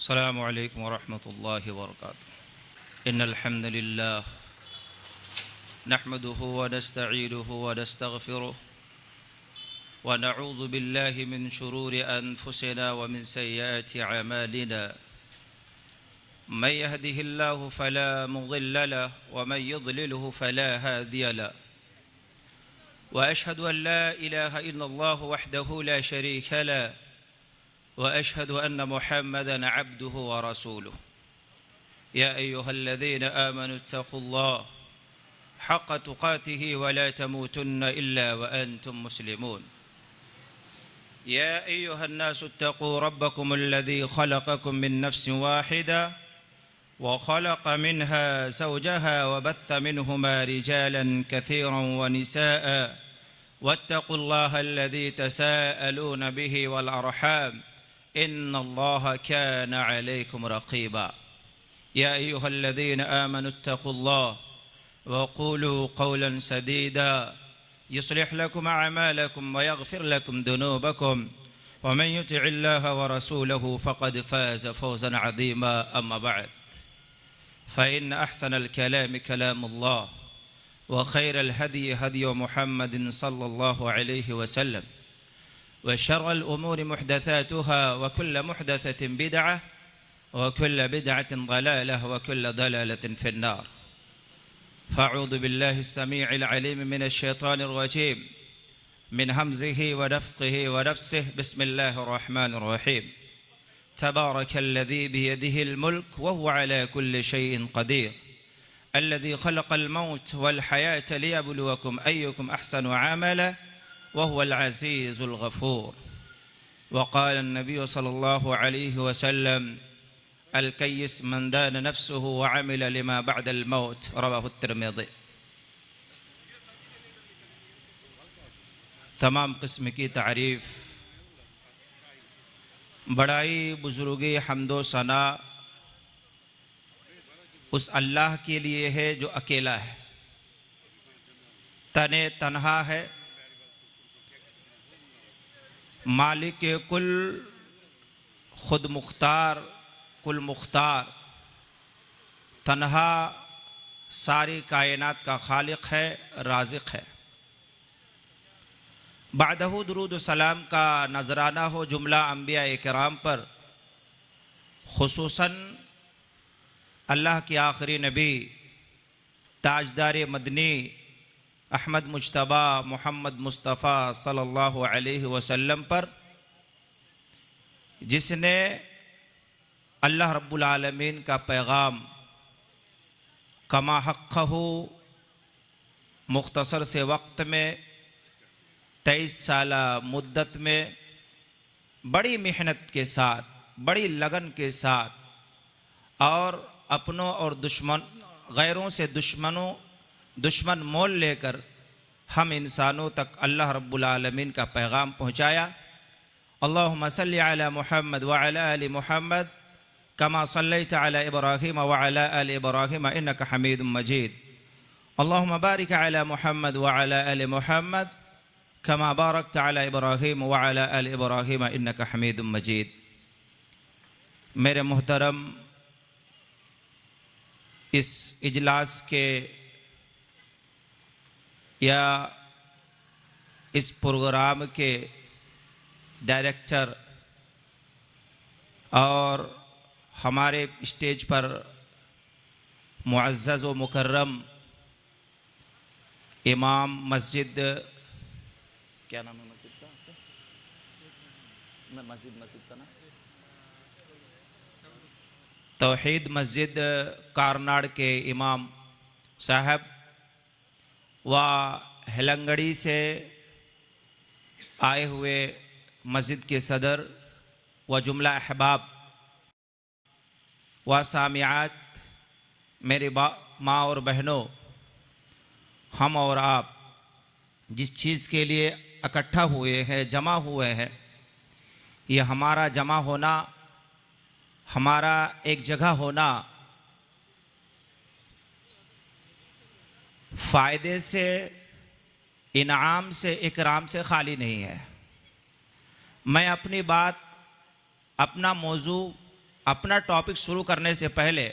अस्सलामु अलैकुम वरहमतुल्लाहि वबरकातुहू। इन्नल हम्दुलिल्लाह नहमदुहु व नस्तईनुहु व नस्तगफिरुहु व नऊज़ु बिल्लाहि मिन शुरूरि अनफुसिना व मिन सय्यिआति अमालिना। मन यहदिहिल्लाहु फला मुज़िल्ल लहु व मन युज़लिलहु फला हादिय लहु। व अशहदु अन ला इलाहा इल्लल्लाहु वहदहु ला शरीका लहु व अशहदु अन्न मुहम्मदन अब्दुहु व रसूलुहु। या अय्युहल्लज़ीना आमनु इत्तक़ुल्लाह हक़्क़ तुक़ातिहि व ला तमूतुन्न इल्ला व अंतुम मुस्लिमून। या अय्युहन्नासु इत्तक़ू रब्बकुमुल्लज़ी ख़लक़कुम मिन नफ्सिन वाहिदा व ख़लक़ मिन्हा ज़ौजहा व बस्स मिन्हुमा रिजालन कसीरन व निसाअ वत्तक़ुल्लाहा अल्लज़ी तसाअलून बिही वल अर्हाम इन्नल्लाहा काना अलैकुम रक़ीबा। या अय्युहल्लज़ीना आमनु इत्तक़ुल्लाह वक़ूलू क़ौलन सदीदा युस्लिह लकुम अअमालकुम व यग़फिर लकुम दुनूबकुम व मन युतिइल्लाहा व रसूलहु फ़क़द फ़ाज़ फ़ौज़न अज़ीमा। अम्मा बअद फ़इन्न अहसनल कलामि कलामुल्लाह व खैरल हदी हदी मुहम्मदिन सल्लल्लाहु अलैहि वसल्लम व शर्रल उमूरि मुहदसातुहा व कुल्ल मुहदसतिन बिदअह व कुल्ल बिदअतिन ज़लालह व कुल्ल ज़लालतिन फ़िन्नार। फ़अऊज़ु बिल्लाहि अस्समीइल अलीम मिनश शैतानिर रजीम मिन हम्ज़िहि व नफ़्ख़िहि व नफ़्सिहि। बिस्मिल्लाहिर रहमानिर रहीम। तबारकल्लज़ी बियदिहिल मुल्क व हुवा अला कुल्लि शैइन क़दीर अल्लज़ी ख़लक़ल मौत वल हयात लियब्लुवकुम अय्युकुम अहसनु अमला व हुवल अज़ीज़ुल गफ़ूर। व क़ाल अन्नबिय्यु सल्लल्लाहु अलैहि वसल्लम अल कय्यिस मन दान नफ्सहु व अमिल लिमा बअदल मौत। रवाहु तिर्मिज़ी। तमाम किस्म की तारीफ़, बड़ाई, बुज़ुर्गी, हम्दो सना उस अल्लाह के लिए है जो अकेला है, तने तन्हा है, मालिक कुल, खुद मुख्तार, कुल मुख्तार, तन्हा सारी कायनात का खालिक है, राज़िक़ है। बादहू दुरूद सलाम का नजराना हो जुमला अंबिया इकराम पर, खुसूसन अल्लाह के आखिरी नबी ताजदार मदनी अहमद मुज्तबा मोहम्मद मुस्तफ़ा सल्लल्लाहु अलैहि वसल्लम पर, जिसने अल्लाह रब्बुल आलमीन का पैगाम कमा हक़्क़हू मुख्तसर से वक्त में 23 साला मुद्दत में बड़ी मेहनत के साथ, बड़ी लगन के साथ और अपनों और गैरों से दुश्मन मोल लेकर हम इंसानों तक अल्लाह रब्बुल आलमीन का पैगाम पहुँचाया। अल्लाहुम्मा सल्लि अला मुहम्मद व अला आलि मुहम्मद कमा सल्लैता अला इब्राहीम व अला आलि इब्राहीम इन्नका हमीदुम मजीद। अल्लाहुम्मा बारिक अला मुहम्मद व अला आलि मुहम्मद कमा बारकता अला इब्राहीम व अला आलि इब्राहीम इन्नका हमीदुम मजीद। मेरे मोहतरम इस इजलास के या इस प्रोग्राम के डायरेक्टर और हमारे स्टेज पर मुअज़्ज़ज़ व मुकर्रम इमाम मस्जिद, क्या नाम है मस्जिद का? मस्जिद का ना तौहीद मस्जिद कारनाड़ के इमाम साहब व हेलंगड़ी से आए हुए मस्जिद के सदर व जुमला अहबाब व सामियात, मेरी माँ और बहनों, हम और आप जिस चीज़ के लिए इकट्ठा हुए हैं, जमा हुए हैं, ये हमारा जमा होना, हमारा एक जगह होना फ़ायदे से, इनाम से, इकराम से खाली नहीं है। मैं अपनी बात, अपना मौजू अपना टॉपिक शुरू करने से पहले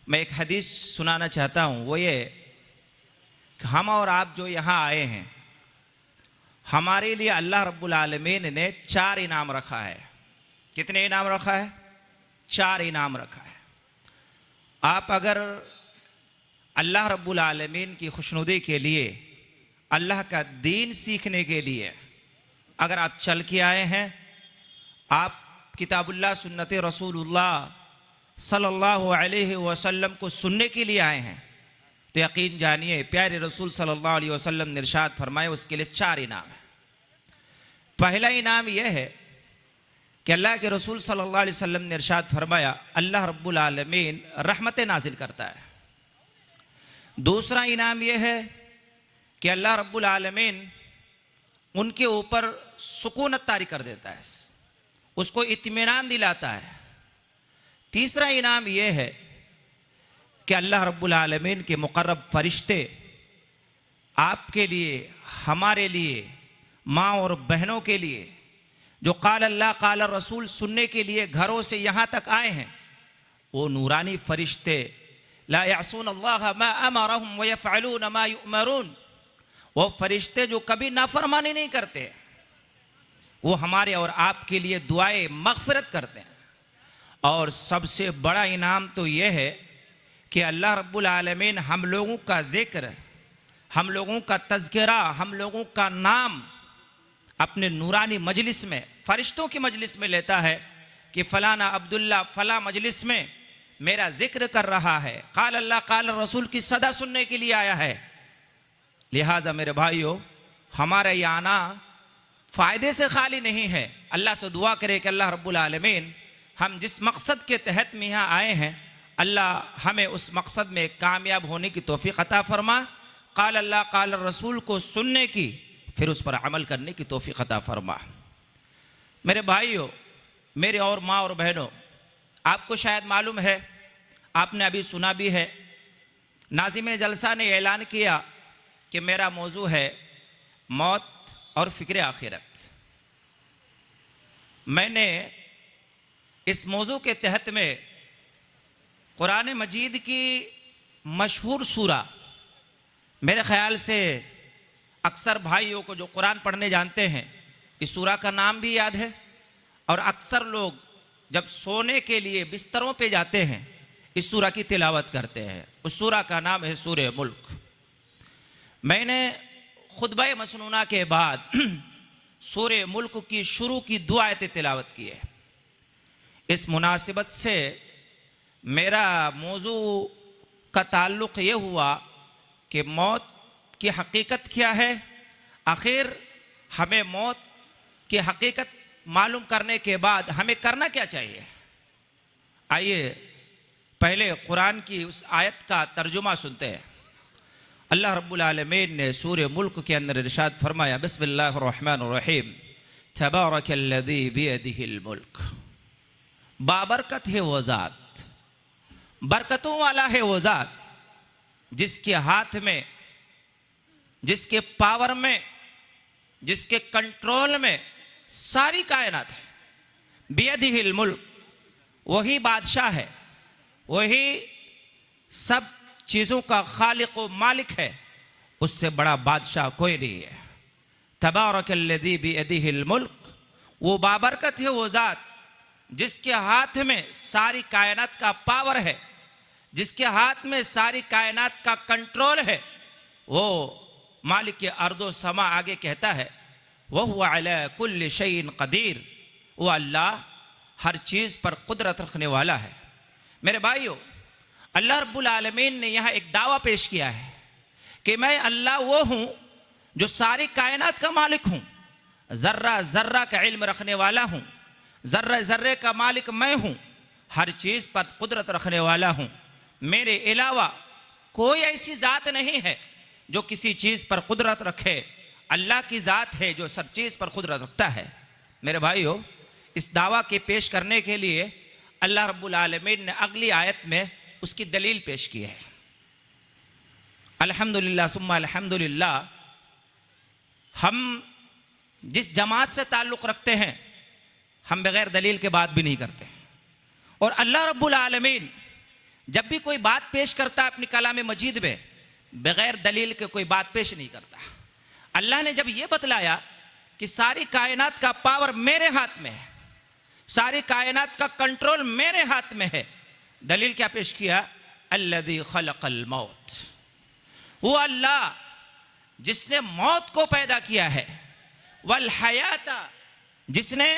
मैं एक हदीस सुनाना चाहता हूँ। वो ये कि हम और आप जो यहाँ आए हैं, हमारे लिए अल्लाह रब्बुल आलमीन ने 4 इनाम रखा है। कितने इनाम रखा है? 4 इनाम रखा है। आप अगर अल्लाह रब्बुल आलमीन की खुशनुदी के लिए, अल्लाह का दीन सीखने के लिए अगर आप चल के आए हैं, आप किताबुल्लाह सुन्नत रसूलुल्लाह सल्लल्लाहु अलैहि वसल्लम को सुनने के लिए आए हैं, तो यकीन जानिए प्यारे रसूल सल्लल्लाहु अलैहि वसल्लम ने इरशाद फरमाए उसके लिए 4 इनाम है। पहला इनाम यह है कि अल्लाह के रसूल सल्लल्लाहु अलैहि वसल्लम ने इरशाद फरमाया अल्लाह रब्बुल आलमीन रहमतें नाजिल करता है। दूसरा इनाम यह है कि अल्लाह रब्बुल आलमीन उनके ऊपर सुकूनत तारी कर देता है, उसको इत्मीनान दिलाता है। तीसरा इनाम यह है कि अल्लाह रब्बुल आलमीन के मुकर्रब फरिश्ते आपके लिए, हमारे लिए, माँ और बहनों के लिए जो काल अल्लाह काल रसूल सुनने के लिए घरों से यहाँ तक आए हैं, वो नूरानी फरिश्ते ला यासून अल्लाह मा अमरहुम व यफ़अलून मा युअमरून, वो फरिश्ते जो कभी नाफरमानी नहीं करते, वो हमारे और आपके लिए दुआए मग़फ़िरत करते हैं। और सबसे बड़ा इनाम तो यह है कि अल्लाह रब्बुल आलमीन हम लोगों का ज़िक्र, हम लोगों का तज़किरा, हम लोगों का नाम अपने नूरानी मजलिस में, फरिश्तों की मजलिस में लेता है कि फ़लाना अब्दुल्ला फ़ला मजलिस में मेरा ज़िक्र कर रहा है, काल अल्लाह काल रसूल की सदा सुनने के लिए आया है। लिहाजा मेरे भाइयों, हमारा ये आना फ़ायदे से खाली नहीं है। अल्लाह से दुआ करे कि अल्लाह रब्बुल आलमीन हम जिस मकसद के तहत में यहाँ आए हैं, अल्लाह हमें उस मकसद में कामयाब होने की तौफीक अता फरमा, काल अल्लाह काल रसूल को सुनने की, फिर उस पर अमल करने की तौफीक अता फरमा। मेरे भाइयों, मेरे और माँ और बहनों, आपको शायद मालूम है, आपने अभी सुना भी है, नाज़िम जलसा ने ऐलान किया कि मेरा मौजू है मौत और फ़िक्र आखिरत। मैंने इस मौजू के तहत में कुरान मजीद की मशहूर सूरा, मेरे ख़याल से अक्सर भाइयों को जो कुरान पढ़ने जानते हैं, इस सूरा का नाम भी याद है, और अक्सर लोग जब सोने के लिए बिस्तरों पे जाते हैं इस सूरा की तिलावत करते हैं। उस सूरा का नाम है सूरे मुल्क। मैंने खुतबा मसनूना के बाद सूरे मुल्क की शुरू की 2 आयतें तिलावत की है। इस मुनासिबत से मेरा मौजू का ताल्लुक़ ये हुआ कि मौत की हकीकत क्या है, आखिर हमें मौत की हकीकत मालूम करने के बाद हमें करना क्या चाहिए। आइए पहले कुरान की उस आयत का तर्जुमा सुनते हैं। अल्लाह रब्बुल आलमीन ने सूरे मुल्क के अंदर इरशाद फरमाया, बिस्मिल्लाहिर रहमानिर रहीम, तबारकल्लज़ी बियदिहिल मुल्क, बाबरकत है वो ज़ात, बरकतों वाला है वो ज़ात जिसके हाथ में, जिसके पावर में, जिसके कंट्रोल में सारी कायनात है। बियदिहिल मुल्क, वही बादशाह है, वही सब चीज़ों का खालिक व मालिक है, उससे बड़ा बादशाह कोई नहीं है। तबारकल्लज़ी बियदिहिल मुल्क, वो बाबरकत है वो ज़ात जिसके हाथ में सारी कायनात का पावर है, जिसके हाथ में सारी कायनात का कंट्रोल है। वो मालिक के अर्दो समा आगे कहता है, वहुवा अला कुल्लि शैइन क़दीर, वो अल्लाह हर चीज़ पर कुदरत रखने वाला है। मेरे भाइयों, अल्लाह रब्बुल आलमीन ने यहाँ एक दावा पेश किया है कि मैं अल्लाह वो हूँ जो सारी कायनात का मालिक हूँ, ज़र्रा ज़र्रा का इल्म रखने वाला हूँ, ज़र्रे ज़र्रे का मालिक मैं हूँ, हर चीज़ पर कुदरत रखने वाला हूँ। मेरे अलावा कोई ऐसी ज़ात नहीं है जो किसी चीज़ पर कुदरत रखे। अल्लाह की ज़ात है जो सब चीज़ पर कुदरत रखता है। मेरे भाइयों, इस दावा के पेश करने के लिए अल्लाह रब्बुल आलमीन ने अगली आयत में उसकी दलील पेश की है। अल्हम्दुलिल्लाह सुम्मा अल्हम्दुलिल्लाह, हम जिस जमात से ताल्लुक़ रखते हैं, हम बग़ैर दलील के बात भी नहीं करते। और अल्लाह रब्बुल आलमीन जब भी कोई बात पेश करता है अपनी कलाम मजीद में, बगैर दलील के कोई बात पेश नहीं करता। अल्लाह ने जब ये बतलाया कि सारी कायनात का पावर मेरे हाथ में है, सारी कायनात का कंट्रोल मेरे हाथ में है, दलील क्या पेश किया? अल्लज़ी खलक़ल मौत, वो अल्लाह जिसने मौत को पैदा किया है, वल हयाता, जिसने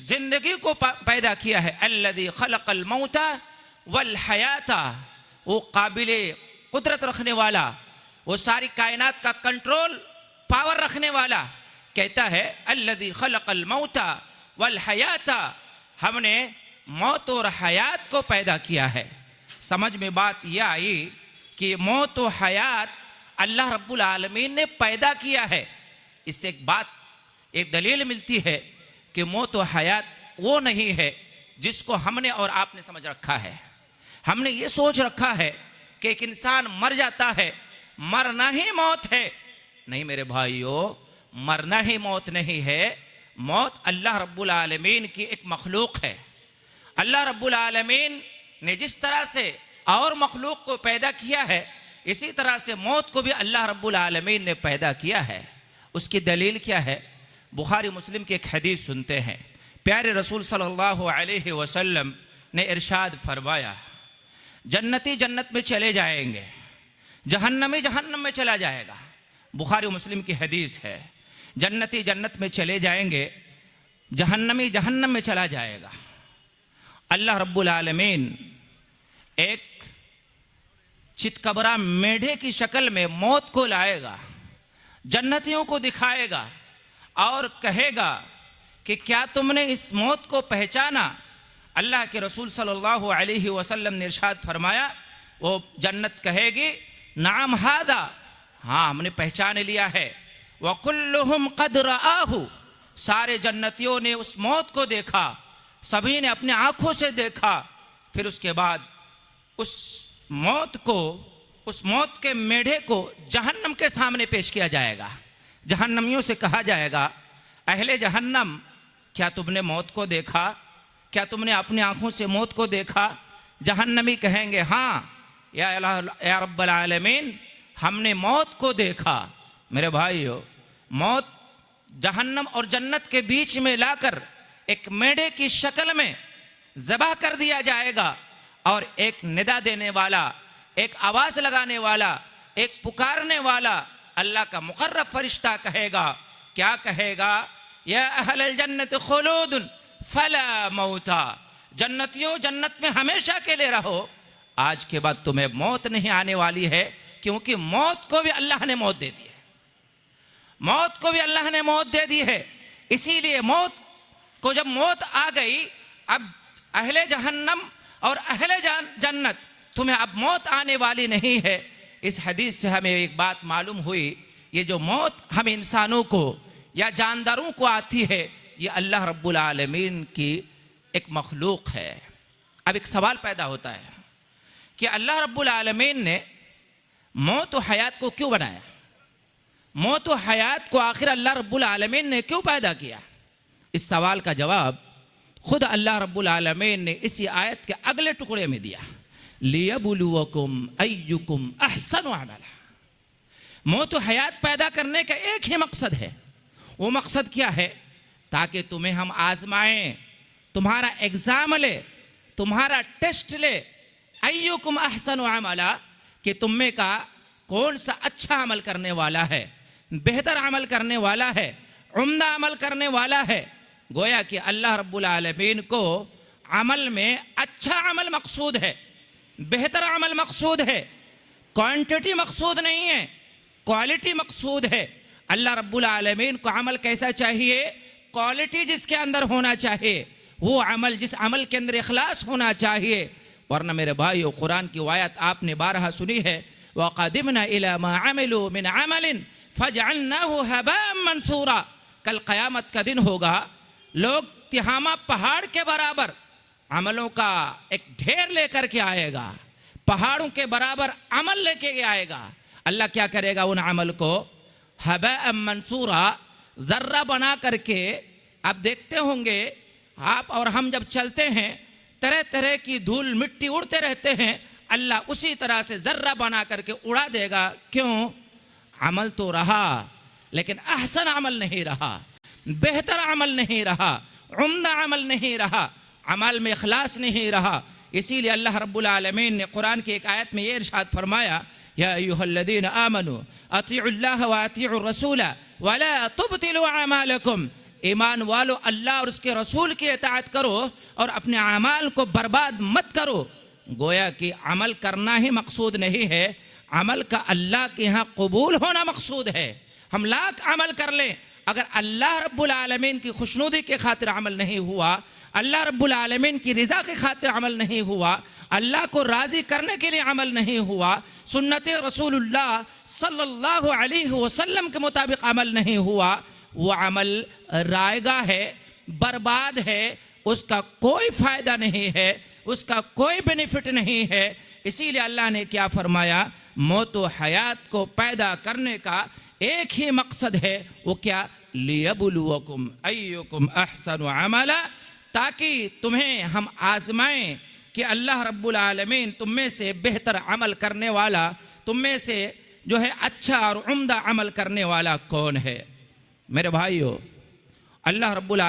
जिंदगी को पैदा किया है। अल्लज़ी खलक़ल मौता वल हयाता, वो काबिले कुदरत रखने वाला, वो सारी कायनात का कंट्रोल पावर रखने वाला कहता है अल्लज़ी खलक़ल मौता वल हयाता, हमने मौत और हयात को पैदा किया है। समझ में बात यह आई कि मौत और हयात अल्लाह रब्बुल आलमीन ने पैदा किया है। इससे एक दलील मिलती है कि मौत और हयात वो नहीं है जिसको हमने और आपने समझ रखा है। हमने ये सोच रखा है कि एक इंसान मर जाता है, मरना ही मौत है। नहीं मेरे भाइयों, मरना ही मौत नहीं है। मौत अल्लाह रब्बुल आलमीन की एक मखलूक है। अल्लाह रब्बुल आलमीन ने जिस तरह से और मखलूक को पैदा किया है, इसी तरह से मौत को भी अल्लाह रब्बुल आलमीन ने पैदा किया है। उसकी दलील क्या है? बुखारी मुस्लिम की एक हदीस सुनते हैं। प्यारे रसूल सल्लल्लाहु अलैहि वसल्लम ने इरशाद फरमाया, जन्नती जन्नत में चले जाएंगे, जहन्नमी जहन्नम में चला जाएगा। बुखारी मुस्लिम की हदीस है। जन्नती जन्नत में चले जाएंगे, जहन्नमी जहन्नम में चला जाएगा। अल्लाह रब्बुल आलमीन एक चितकबरा मेढे की शक्ल में मौत को लाएगा, जन्नतियों को दिखाएगा और कहेगा कि क्या तुमने इस मौत को पहचाना? अल्लाह के रसूल सल्लल्लाहु अलैहि वसल्लम ने इरशाद फरमाया, वो जन्नत कहेगी नाम हादा, हाँ हमने पहचान लिया है। व कुल्लुहुम क़द रआहु, सारे जन्नतियों ने उस मौत को देखा, सभी ने अपने आंखों से देखा। फिर उसके बाद उस मौत के मेढे को जहन्नम के सामने पेश किया जाएगा। जहन्नमियों से कहा जाएगा, अहले जहन्नम, क्या तुमने मौत को देखा? क्या तुमने अपनी आंखों से मौत को देखा? जहन्नमी कहेंगे, हाँ या रब्बल आलमीन, हमने मौत को देखा। मेरे भाइयों, मौत जहन्नम और जन्नत के बीच में लाकर एक मेढे की शक्ल में ज़बह कर दिया जाएगा और एक निदा देने वाला, एक आवाज़ लगाने वाला, एक पुकारने वाला अल्लाह का मुकर्रब फरिश्ता कहेगा, क्या कहेगा? या अहलल जन्नत खुलूदुन फला मौता, जन्नतियों जन्नत में हमेशा के लिए रहो, आज के बाद तुम्हें मौत नहीं आने वाली है। क्योंकि मौत को भी अल्लाह ने मौत दे दी है, मौत को भी अल्लाह ने मौत दे दी है। इसीलिए मौत को जब मौत आ गई, अब अहले जहन्नम और अहले जन्नत, तुम्हें अब मौत आने वाली नहीं है। इस हदीस से हमें एक बात मालूम हुई, ये जो मौत हम इंसानों को या जानदारों को आती है, ये अल्लाह रब्बुल आलमीन की एक मखलूक है। अब एक सवाल पैदा होता है कि अल्लाह रब्बुल आलमीन ने मौत और हयात को क्यों बनाया? मौत और हयात को आखिर अल्लाह रब्बुल आलमीन ने क्यों पैदा किया? इस सवाल का जवाब खुद अल्लाह रब्बुल आलमीन ने इसी आयत के अगले टुकड़े में दिया, लियबलुवकुम अय्युकुम अहसनु अमला। मौत और हयात पैदा करने का एक ही मकसद है। वो मकसद क्या है? ताकि तुम्हें हम आजमाएं, तुम्हारा एग्जाम ले, तुम्हारा टेस्ट ले। अय्युकुम अहसनु अमला, कि तुम में का कौन सा अच्छा अमल करने वाला है, बेहतर अमल करने वाला है, उम्दा अमल करने वाला है। गोया कि अल्लाह रब्बुल आलमीन को अमल में अच्छा अमल मकसूद है, बेहतर अमल मकसूद है। क्वांटिटी मकसूद नहीं है, क्वालिटी मकसूद है। अल्लाह रब्बुल आलमीन को अमल कैसा चाहिए? क्वालिटी जिसके अंदर होना चाहिए, वो अमल, जिस अमल के अंदर इखलास होना चाहिए। वरना मेरे भाइयों, कुरान की आयत आपने बारहा सुनी है, वक़दिमना इला मा अमिलू मिन अमलिन फजअलनाहु हबाअन मंसूरा। कल क़यामत का दिन होगा, लोग तिहामा पहाड़ के बराबर अमलों का एक ढेर लेकर के आएगा, पहाड़ों के बराबर अमल लेके आएगा। अल्लाह क्या करेगा? उन अमल को हबाअन मंसूरा, ज़र्रा बना करके। आप देखते होंगे, आप और हम जब चलते हैं तरह तरह की धूल मिट्टी उड़ते रहते हैं, अल्लाह उसी तरह से जर्रा बना करके उड़ा देगा। क्यों? अमल तो रहा लेकिन अहसन अमल नहीं रहा, बेहतर अमल नहीं रहा, उम्दा अमल नहीं रहा, अमल में इखलास नहीं रहा। इसीलिए अल्लाह रब्बुल आलमीन ने कुरान की एक आयत में ये इरशाद फरमाया, या अय्युहल्लज़ीना आमनू अतीउल्लाह व अतीउर रसूल वला तुबतिलू अमालकुम, ईमान वालो अल्लाह और उसके रसूल की इताअत करो और अपने अमाल को बर्बाद मत करो। गोया कि अमल करना ही मकसूद नहीं है, अमल का अल्लाह के यहाँ कबूल होना मकसूद है। हम लाख अमल कर लें, अगर अल्लाह रब्बुल आलमीन की खुशनुदी के खातिर अमल नहीं हुआ, अल्लाह रब्बुल आलमीन की रज़ा के खातिर अमल नहीं हुआ, अल्लाह को राज़ी करने के लिए अमल नहीं हुआ, सुन्नत रसूलुल्लाह सल्लल्लाहु अलैहि वसल्लम के मुताबिक अमल नहीं हुआ, वो अमल रायगा है, बर्बाद है, उसका कोई फ़ायदा नहीं है, उसका कोई बेनिफिट नहीं है। इसीलिए अल्लाह ने क्या फरमाया, मौत व हयात को पैदा करने का एक ही मकसद है, वो क्या, लियबलुवकुम अय्युकुम अहसनु अमला, ताकि तुम्हें हम आजमाएं कि अल्लाह रब्बुल आलमीन तुम में से बेहतर अमल करने वाला, तुम में से जो है अच्छा और उम्दा अमल करने वाला कौन है। मेरे भाइयों, अल्लाह रब्बुल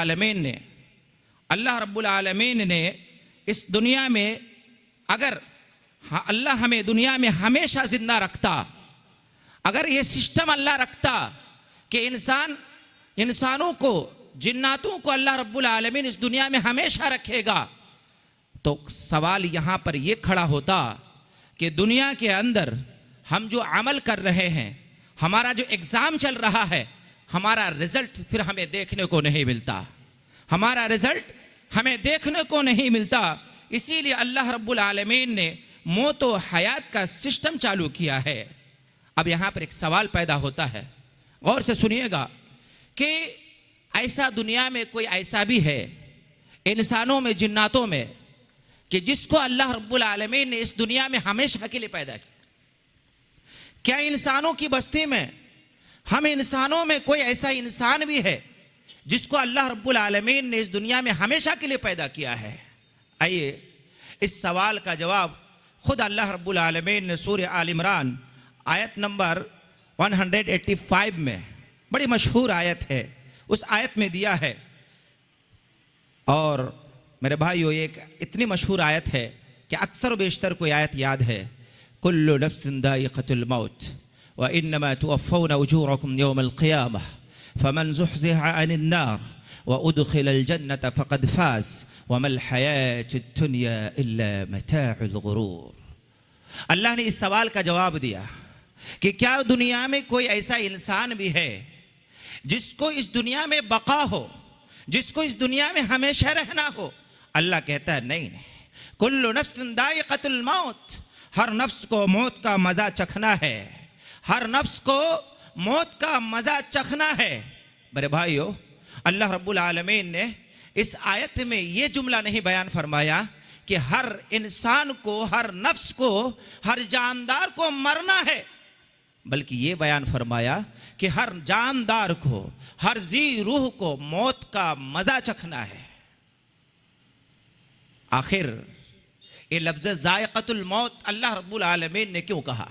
आलमीन ने इस दुनिया में, अगर अल्लाह हमें दुनिया में हमेशा ज़िंदा रखता, अगर ये सिस्टम अल्लाह रखता कि इंसानों को, जिन्नातों को अल्लाह रब्बुल आलमीन इस दुनिया में हमेशा रखेगा, तो सवाल यहाँ पर ये खड़ा होता कि दुनिया के अंदर हम जो अमल कर रहे हैं, हमारा जो एग्ज़ाम चल रहा है, हमारा रिज़ल्ट फिर हमें देखने को नहीं मिलता, हमारा रिज़ल्ट हमें देखने को नहीं मिलता। इसीलिए अल्लाह रब्बुल आलमीन ने मौत व हयात का सिस्टम चालू किया है। अब यहाँ पर एक सवाल पैदा होता है, गौर से सुनिएगा, कि ऐसा दुनिया में कोई ऐसा भी है, इंसानों में, जिन्नातों में, कि जिसको अल्लाह रब्बुल आलमीन ने इस दुनिया में हमेशा के लिए पैदा किया? क्या इंसानों की बस्ती में, हम इंसानों में कोई ऐसा इंसान भी है जिसको अल्लाह रब्बुल आलमीन ने इस दुनिया में हमेशा के लिए पैदा किया है? आइए इस सवाल का जवाब खुद अल्लाह रब्बुल आलमीन ने सूरह आल इमरान आयत नंबर 185 में, बड़ी मशहूर आयत है, उस आयत में दिया है। और मेरे भाइयों, एक इतनी मशहूर आयत है कि अक्सर बेशतर कोई आयत याद है, कुल्लु नफ्सिन दाइक़तुल मौत व इन्नमा तुवफ़्फ़ौना उजूरकुम यौमल क़ियामह फमन ज़ुहज़िहा अनिन नार व उदख़िलल जन्नत फ़क़द फ़ाज़ वमल हयातुद दुनिया इल्ला मताउल गुरूर। अल्लाह ने इस सवाल का जवाब दिया कि क्या दुनिया में कोई ऐसा इंसान भी है जिसको इस दुनिया में बका हो, जिसको इस दुनिया में हमेशा रहना हो? अल्लाह कहता है नहीं, कुल्लु नफ्सिन दाइक़तुल मौत, हर नफ्स को मौत का मज़ा चखना है, हर नफ्स को मौत का मज़ा चखना है। मेरे भाइयों, अल्लाह रब्बुल आलमीन ने इस आयत में ये जुमला नहीं बयान फरमाया कि हर इंसान को, हर नफ्स को, हर जानदार को मरना है, बल्कि ये बयान फरमाया कि हर जानदार को, हर जी रूह को मौत का मज़ा चखना है। आखिर ये लफ्ज़ ज़ाइक़तुल मौत अल्लाह रब्बुल आलमीन ने क्यों कहा?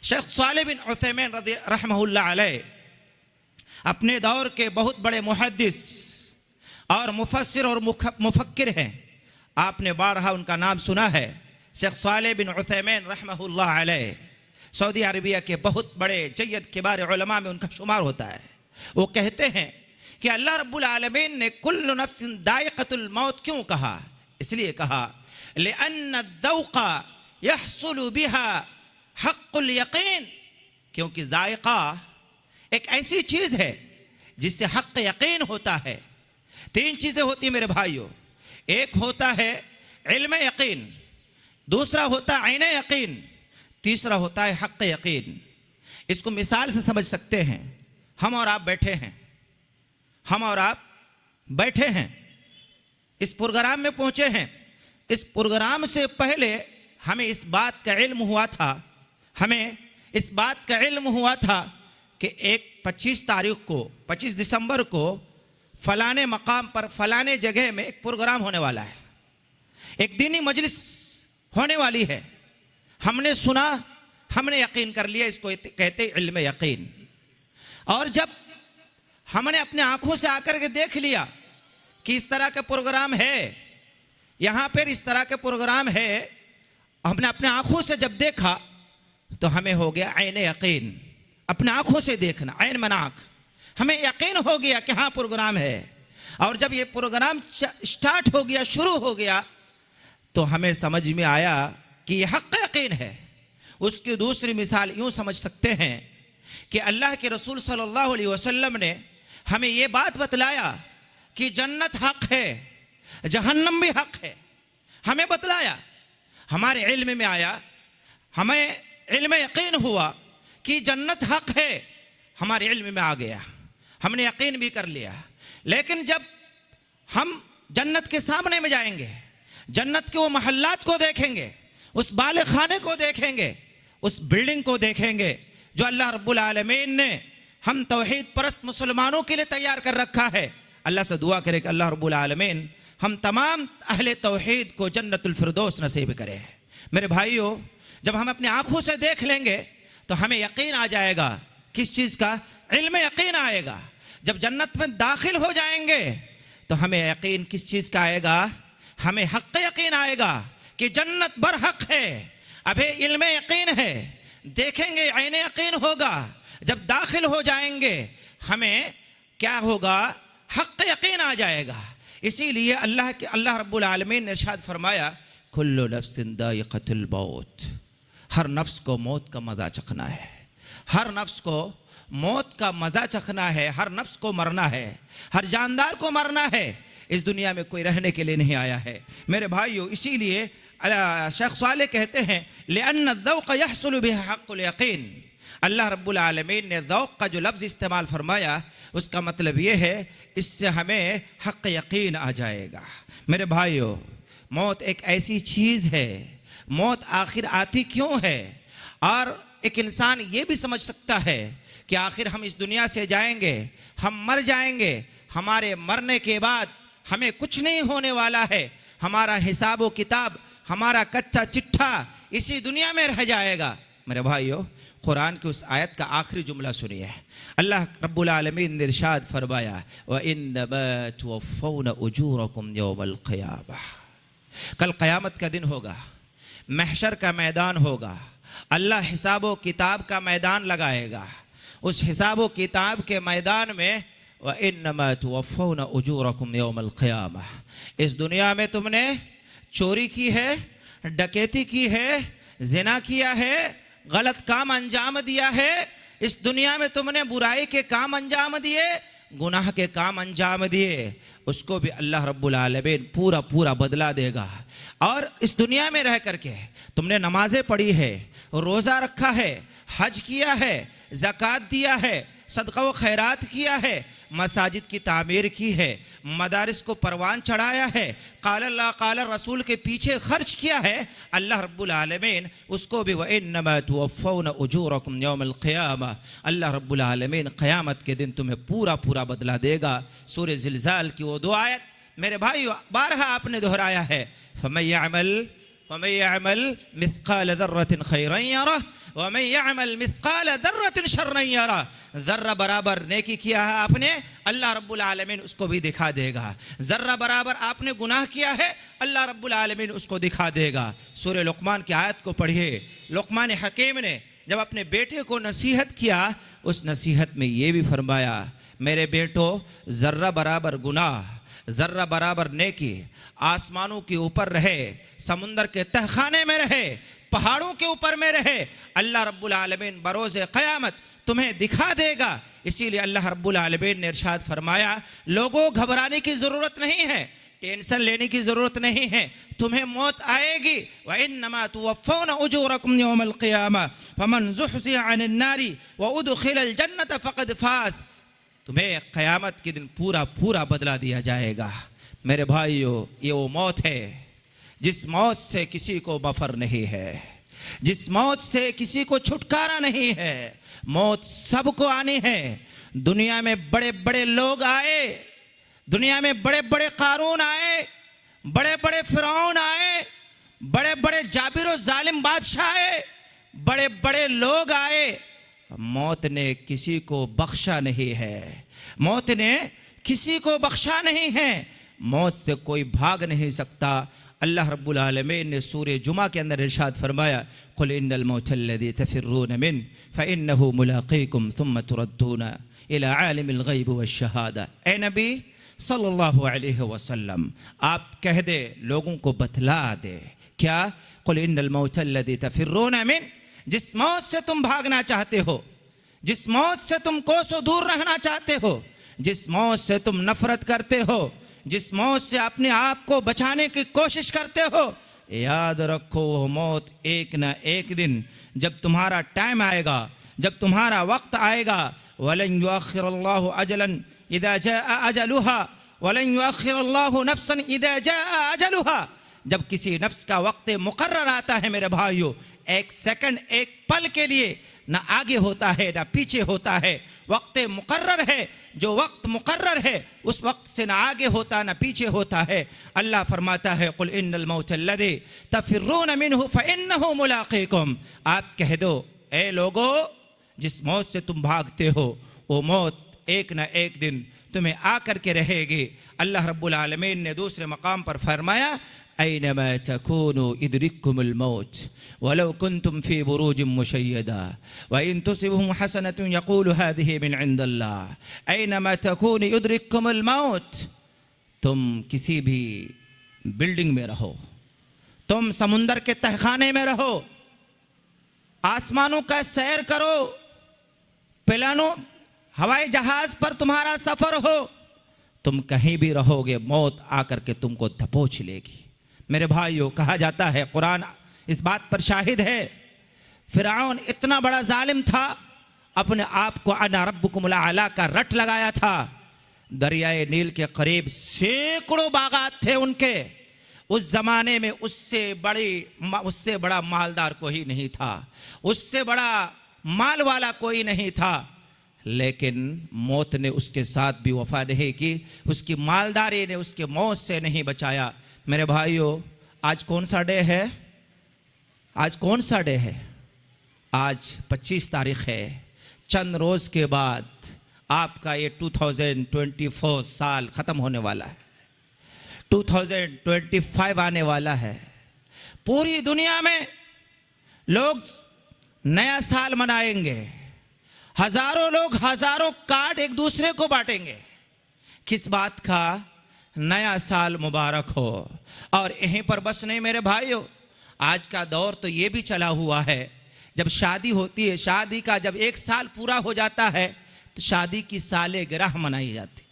शेख सालेह बिन उथैमीन रहमहुल्लाह अलैह अपने दौर के बहुत बड़े मुहद्दिस और मुफस्सिर और मुफक्किर हैं। आपने बारहा उनका नाम सुना है। शेख सालेह बिन उथैमीन रहमहुल्लाह अलैह सऊदी अरबिया के बहुत बड़े जय्यद किबार उलमा में उनका शुमार होता है। वो कहते हैं कि अल्लाह रब्बुल आलमीन ने कुल्लु नफ्सिन दाइक़तुल मौत क्यों कहा? इसलिए कहा लिअन्न ज़ौक़ा यहसुलु बिहा हक़्क़ुल यक़ीन, क्योंकि जायका एक ऐसी चीज़ है जिससे हक़ यकीन होता है। तीन चीज़ें होती हैं मेरे भाइयों, एक होता है इल्म यकीन, दूसरा होता है ऐन यकीन, तीसरा होता है हक़ यकीन। इसको मिसाल से समझ सकते हैं। हम और आप बैठे हैं, हम और आप बैठे हैं, इस प्रोग्राम में पहुँचे हैं। इस प्रोग्राम से पहले हमें इस बात का इल्म हुआ था, हमें इस बात का इल्म हुआ था कि 25 तारीख को, 25 दिसंबर को फलाने मकाम पर, फलाने जगह में एक प्रोग्राम होने वाला है। एक दीनी मजलिस होने वाली है, हमने सुना, हमने यकीन कर लिया, इसको कहते इल्म यकीन। और जब हमने अपने आंखों से आकर के देख लिया कि इस तरह का प्रोग्राम है, यहाँ पर इस तरह के प्रोग्राम है, हमने अपने आंखों से जब देखा तो हमें हो गया ऐन यकीन। अपने आंखों से देखना, ऐन मनाक, हमें यकीन हो गया कि हाँ प्रोग्राम है। और जब ये प्रोग्राम स्टार्ट हो गया, शुरू हो गया, तो हमें समझ में आया कि ये हक़ यकीन है। उसकी दूसरी मिसाल यूँ समझ सकते हैं कि अल्लाह के रसूल सल्लल्लाहु अलैहि वसल्लम ने हमें ये बात बतलाया कि जन्नत हक़ है, जहन्नम भी हक़ है। हमें बतलाया, हमारे इल्म में आया, हमें इल्म यकीन हुआ कि जन्नत हक़ है, हमारे इल्म में आ गया, हमने यकीन भी कर लिया। लेकिन जब हम जन्नत के सामने में जाएंगे, जन्नत के वो महल्लात को देखेंगे, उस बाले खाने को देखेंगे, उस बिल्डिंग को देखेंगे जो अल्लाह रब्बुल आलमीन ने हम तौहीद परस्त मुसलमानों के लिए तैयार कर रखा है। अल्लाह से दुआ करें कि अल्लाह रब्बुल आलमीन हम तमाम अहले तौहीद को जन्नतुल फिरदौस नसीब करे। मेरे भाइयों, जब हम अपनी आंखों से देख लेंगे तो हमें यकीन आ जाएगा। किस चीज़ का? इल्म यकीन आएगा। जब जन्नत में दाखिल हो जाएंगे तो हमें यकीन किस चीज़ का आएगा? हमें हक़ यकीन आएगा कि जन्नत बरहक़ है। अभी इल्म यकीन है, देखेंगे ऐन यकीन होगा। जब दाखिल हो जाएंगे हमें क्या होगा? हक़ यकीन आ जाएगा। इसीलिए अल्लाह रब्बुल आलमीन ने इरशाद फरमाया, कुल्लु नफ्सिन दाइक़तुल मौत, हर नफ्स को मौत का मज़ा चखना है, हर नफ्स को मौत का मज़ा चखना है, हर नफ्स को मरना है, हर जानदार को मरना है। इस दुनिया में कोई रहने के लिए नहीं आया है। मेरे भाइयों, इसीलिए शेख सालेह कहते हैं, लिअन्न ज़ौक़ यहसुलु बिही हक़्क़ुल यक़ीन। अल्लाह रब्बुल आलमीन ने ज़ौक़ का जो लफ्ज़ इस्तेमाल फरमाया, उसका मतलब ये है इससे हमें हक़ यक़ीन आ जाएगा। मेरे भाइयों, मौत एक ऐसी चीज़ है, मौत आखिर आती क्यों है? और एक इंसान ये भी समझ सकता है कि आखिर हम इस दुनिया से जाएंगे, हम मर जाएंगे, हमारे मरने के बाद हमें कुछ नहीं होने वाला है, हमारा हिसाब व किताब, हमारा कच्चा चिट्ठा इसी दुनिया में रह जाएगा। मेरे भाइयों, कुरान की उस आयत का आखिरी जुमला सुनिए। अल्लाह रब्बुल आलमीन ने इरशाद फरमाया, व इन्नमा तुवफ़्फ़ौना उजूरकुम यौमल क़ियामह। कल क़यामत का दिन होगा, महशर का मैदान होगा, अल्लाह हिसाब व किताब का मैदान लगाएगा। उस हिसाब व किताब के मैदान में व इन्नमा तुवफ़्फ़ौना उजूरकुम यौमल क़ियामह, इस दुनिया में तुमने चोरी की है, डकैती की है, ज़िना किया है, गलत काम अंजाम दिया है, इस दुनिया में तुमने बुराई के काम अंजाम दिए, गुनाह के काम अंजाम दिए, उसको भी अल्लाह रब्बुल आलमीन पूरा पूरा बदला देगा। और इस दुनिया में रह करके तुमने नमाजें पढ़ी है, रोज़ा रखा है, हज किया है, ज़कात दिया है, सदका व खैरात किया है, मसाजिद की तामीर की है, मदारिस को परवान चढ़ाया है, क़ाल अल्लाह क़ाल रसूल के पीछे खर्च किया है, अल्लाह रब्बुल आलमीन उसको भी व इन्नमा तुवफ़्फ़ौना उजूरकुम यौमल क़ियामह, अल्लाह रब्बुल आलमीन क़यामत के दिन तुम्हें पूरा पूरा बदला देगा। सूरह ज़िलज़ाल की वो दो आयत मेरे भाइयों बारहा आपने दोहराया है, फ़मन यअमल मिस्क़ाल ज़र्रतिन खैरन यरह वमन यअमल मिस्क़ाल ज़र्रतिन शर्रन यरह। ज़र्रा बराबर नेकी किया है आपने, अल्लाह रब्बुल आलमीन उसको भी दिखा देगा। ज़र्रा बराबर आपने गुनाह किया है, अल्लाह रब्बुल आलमीन उसको दिखा देगा। सूरह लुक़मान की आयत को पढ़िए। लुक़मान हकीम ने जब अपने बेटे को नसीहत किया, उस नसीहत में ये भी फरमाया, मेरे बेटो, ज़र्रा बराबर गुनाह, ज़र्रा बराबर नेकी आसमानों के ऊपर रहे, समुंदर के तहखाने में रहे, पहाड़ों के ऊपर में रहे, अल्लाह रब्बुल आलमीन बरोज़े क़यामत तुम्हें दिखा देगा। इसीलिए अल्लाह रब्बुल आलमीन ने इरशाद फरमाया, लोगों घबराने की ज़रूरत नहीं है, टेंशन लेने की ज़रूरत नहीं है, तुम्हें मौत आएगी। व इन्नमा तुवफ़्फ़ौना उजूरकुम यौमल क़ियामह फ़मन ज़ुहज़िह अनिन नारी व उदख़िलल जन्नत फ़क़द फ़ाज़। तुम्हें क़यामत के दिन पूरा पूरा बदला दिया जाएगा। मेरे भाइयों, ये वो मौत है जिस मौत से किसी को मफ़र नहीं है, जिस मौत से किसी को छुटकारा नहीं है। मौत सबको आनी है। दुनिया में बड़े बड़े लोग आए, दुनिया में बड़े बड़े कारून आए, बड़े बड़े फिरौन आए, बड़े बड़े जाबिर और जालिम बादशाह आए, बड़े बड़े लोग आए, मौत ने किसी को बख्शा नहीं है। मौत ने किसी को बख्शा नहीं है। मौत से कोई भाग नहीं सकता। अल्लाह रब्बुल आलमीन ने सूरह जुमा के अंदर इरशाद फरमाया, कुल इन्नल मौतल्लज़ी तफ़िर्रून मिन फ़इन्नहु मुलाक़ीकुम थुम्मा तुरद्दून इला आलिमिल ग़ैब वश्शहादा। ए नबी सल्लल्लाहु अलैहि वसल्लम, आप कह दे, लोगों को बतला दे, क्या? कुल इन्नल मौतल्लज़ी तफ़िर्रून मिन, जिस मौत से तुम भागना चाहते हो, जिस मौत से तुम कोसों दूर रहना चाहते हो, जिस मौत से तुम नफरत करते हो, जिस मौत से अपने आप को बचाने की कोशिश करते हो, याद रखो वो मौत एक ना एक दिन जब तुम्हारा टाइम आएगा, जब तुम्हारा वक्त आएगा, वलन युअख्खिरुल्लाहु अजलन इदा जाअ अजलुहा वलन युअख्खिरुल्लाहु नफ्सन इदा जाअ अजलुहा। जब किसी नफ्स का वक्त मुकर्रर आता है मेरे भाइयों, एक सेकंड, एक पल के लिए ना आगे होता है ना पीछे होता है। वक्त मुकर्रर है, जो वक्त मुकर्रर है उस वक्त से ना आगे होता ना पीछे होता है। अल्लाह फरमाता है, कुल इन्नल मौतल्लज़ी तफ़िर्रून मिन्हु फ़इन्नहु मुलाक़ीकुम। आप कह दो, ए लोगो, जिस मौत से तुम भागते हो वो मौत एक ना एक दिन तुम्हें आकर के रहेगी। अल्लाह रब्बुल आलमीन ने दूसरे मकाम पर फरमाया, ऐनमा तकूनु युद्रिक्कुमुल मौत वलौ कुन्तुम फी बुरूजिन मुशय्यदा व इन तुसिबहुम हसनतुन यक़ूलु हाज़िही मिन इंदिल्लाह ऐनमा तकूनु युद्रिक्कुमुल मौत। तुम किसी भी बिल्डिंग में रहो, तुम समुंदर के तहखाने में रहो, आसमानों का सैर करो, प्लेनों हवाई जहाज पर तुम्हारा सफर हो, तुम कहीं भी रहोगे, मौत आकर के तुमको दबोच लेगी। मेरे भाइयों, कहा जाता है, कुरान इस बात पर शाहिद है, फिरौन इतना बड़ा जालिम था, अपने आप को अना रब्बुकुमुल आला का रट लगाया था। दरियाए नील के करीब सैकड़ों बागात थे उनके। उस जमाने में उससे बड़ा मालदार कोई नहीं था, उससे बड़ा माल वाला कोई नहीं था, लेकिन मौत ने उसके साथ भी वफा नहीं की, उसकी मालदारी ने उसके मौत से नहीं बचाया। मेरे भाइयों, आज कौन सा डे है? आज कौन सा डे है? आज 25 तारीख है। चंद रोज के बाद आपका ये 2024 साल खत्म होने वाला है, 2025 आने वाला है। पूरी दुनिया में लोग नया साल मनाएंगे, हजारों लोग हजारों कार्ड एक दूसरे को बांटेंगे। किस बात का? नया साल मुबारक हो। और यहीं पर बस नहीं मेरे भाइयों, आज का दौर तो ये भी चला हुआ है, जब शादी होती है, शादी का जब 1 साल पूरा हो जाता है तो शादी की सालगिरह मनाई जाती।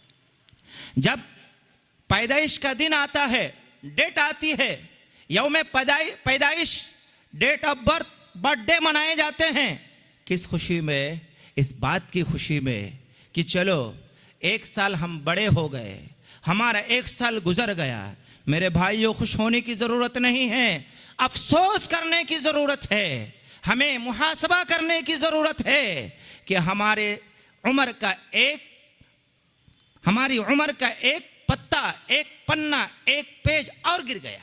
जब पैदाइश का दिन आता है, डेट आती है, यौम पैदाइश, डेट ऑफ बर्थ, बर्थडे मनाए जाते हैं। किस खुशी में? इस बात की खुशी में कि चलो 1 साल हम बड़े हो गए, हमारा 1 साल गुजर गया। मेरे भाइयों, खुश होने की ज़रूरत नहीं है, अफसोस करने की ज़रूरत है। हमें मुहासबा करने की ज़रूरत है कि हमारी उम्र का एक पत्ता, एक पन्ना, एक पेज और गिर गया।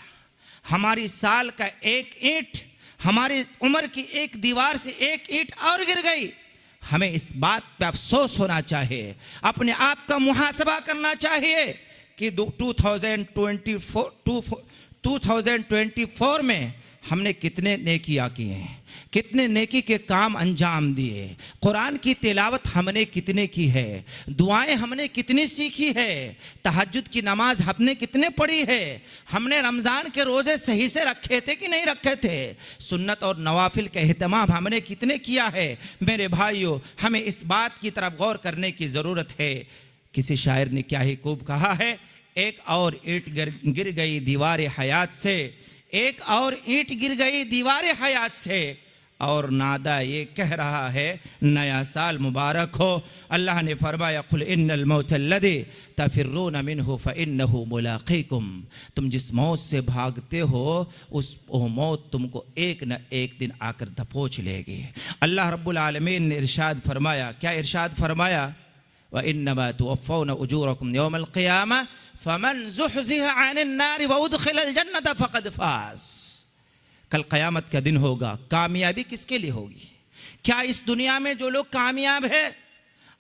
हमारी साल का एक ईंट, हमारी उम्र की एक दीवार से एक ईंट और गिर गई। हमें इस बात पे अफसोस होना चाहिए, अपने आप का मुहासबा करना चाहिए कि 2024 में हमने कितने नेकियां किए हैं, कितने नेकी के काम अंजाम दिए, कुरान की तिलावत हमने कितने की है, दुआएं हमने कितनी सीखी है, तहज्जुद की नमाज हमने कितने पढ़ी है, हमने रमज़ान के रोज़े सही से रखे थे कि नहीं रखे थे, सुन्नत और नवाफिल का एहतमाम हमने कितने किया है। मेरे भाइयों, हमें इस बात की तरफ गौर करने की ज़रूरत है। किसी शायर ने क्या ही खूब कहा है, एक और ईंट गिर गई दीवार हयात से, एक और ईंट गिर गई दीवार हयात से, और नादा ये कह रहा है नया साल मुबारक हो। अल्लाह ने फरमाया, कुल इन्नल मौतल्लज़ी तफ़िर्रून मिन्हु फ़इन्नहु मुलाक़ीकुम। तुम जिस मौत से भागते हो वो मौत तुमको एक न एक दिन आकर दबोच लेगी। अल्लाह रब्बुल आलमीन ने इरशाद फरमाया, क्या इरशाद फरमाया? व इन्नमा तुवफ़्फ़ौना उजूरकुम यौमल क़ियामा फ़मन ज़ुहज़िहा अनिन नारि व उदख़िलल जन्नत फ़क़द फ़ाज़। कल क़यामत का दिन होगा, कामयाबी किसके लिए होगी? क्या इस दुनिया में जो लोग कामयाब है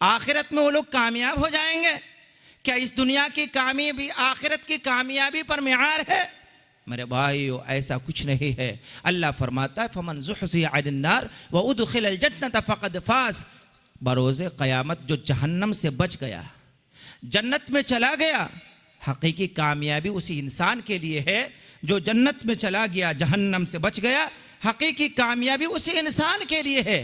आखिरत में वो लोग कामयाब हो जाएंगे? क्या इस दुनिया की कामयाबी आखिरत की कामयाबी पर मिआर है? मेरे भाइयों, ऐसा कुछ नहीं है। अल्लाह फरमाता है फमन ज़ुहज़िहा अनिन नार व उदख़िलल जन्नत फ़क़द फ़ाज़। बरोज़े क़यामत जो जहन्नम से बच गया, जन्नत में चला गया, हकीकी कामयाबी उसी इंसान के लिए है जो जन्नत में चला गया, जहन्नम से बच गया। हकीकी कामयाबी उसी इंसान के लिए है।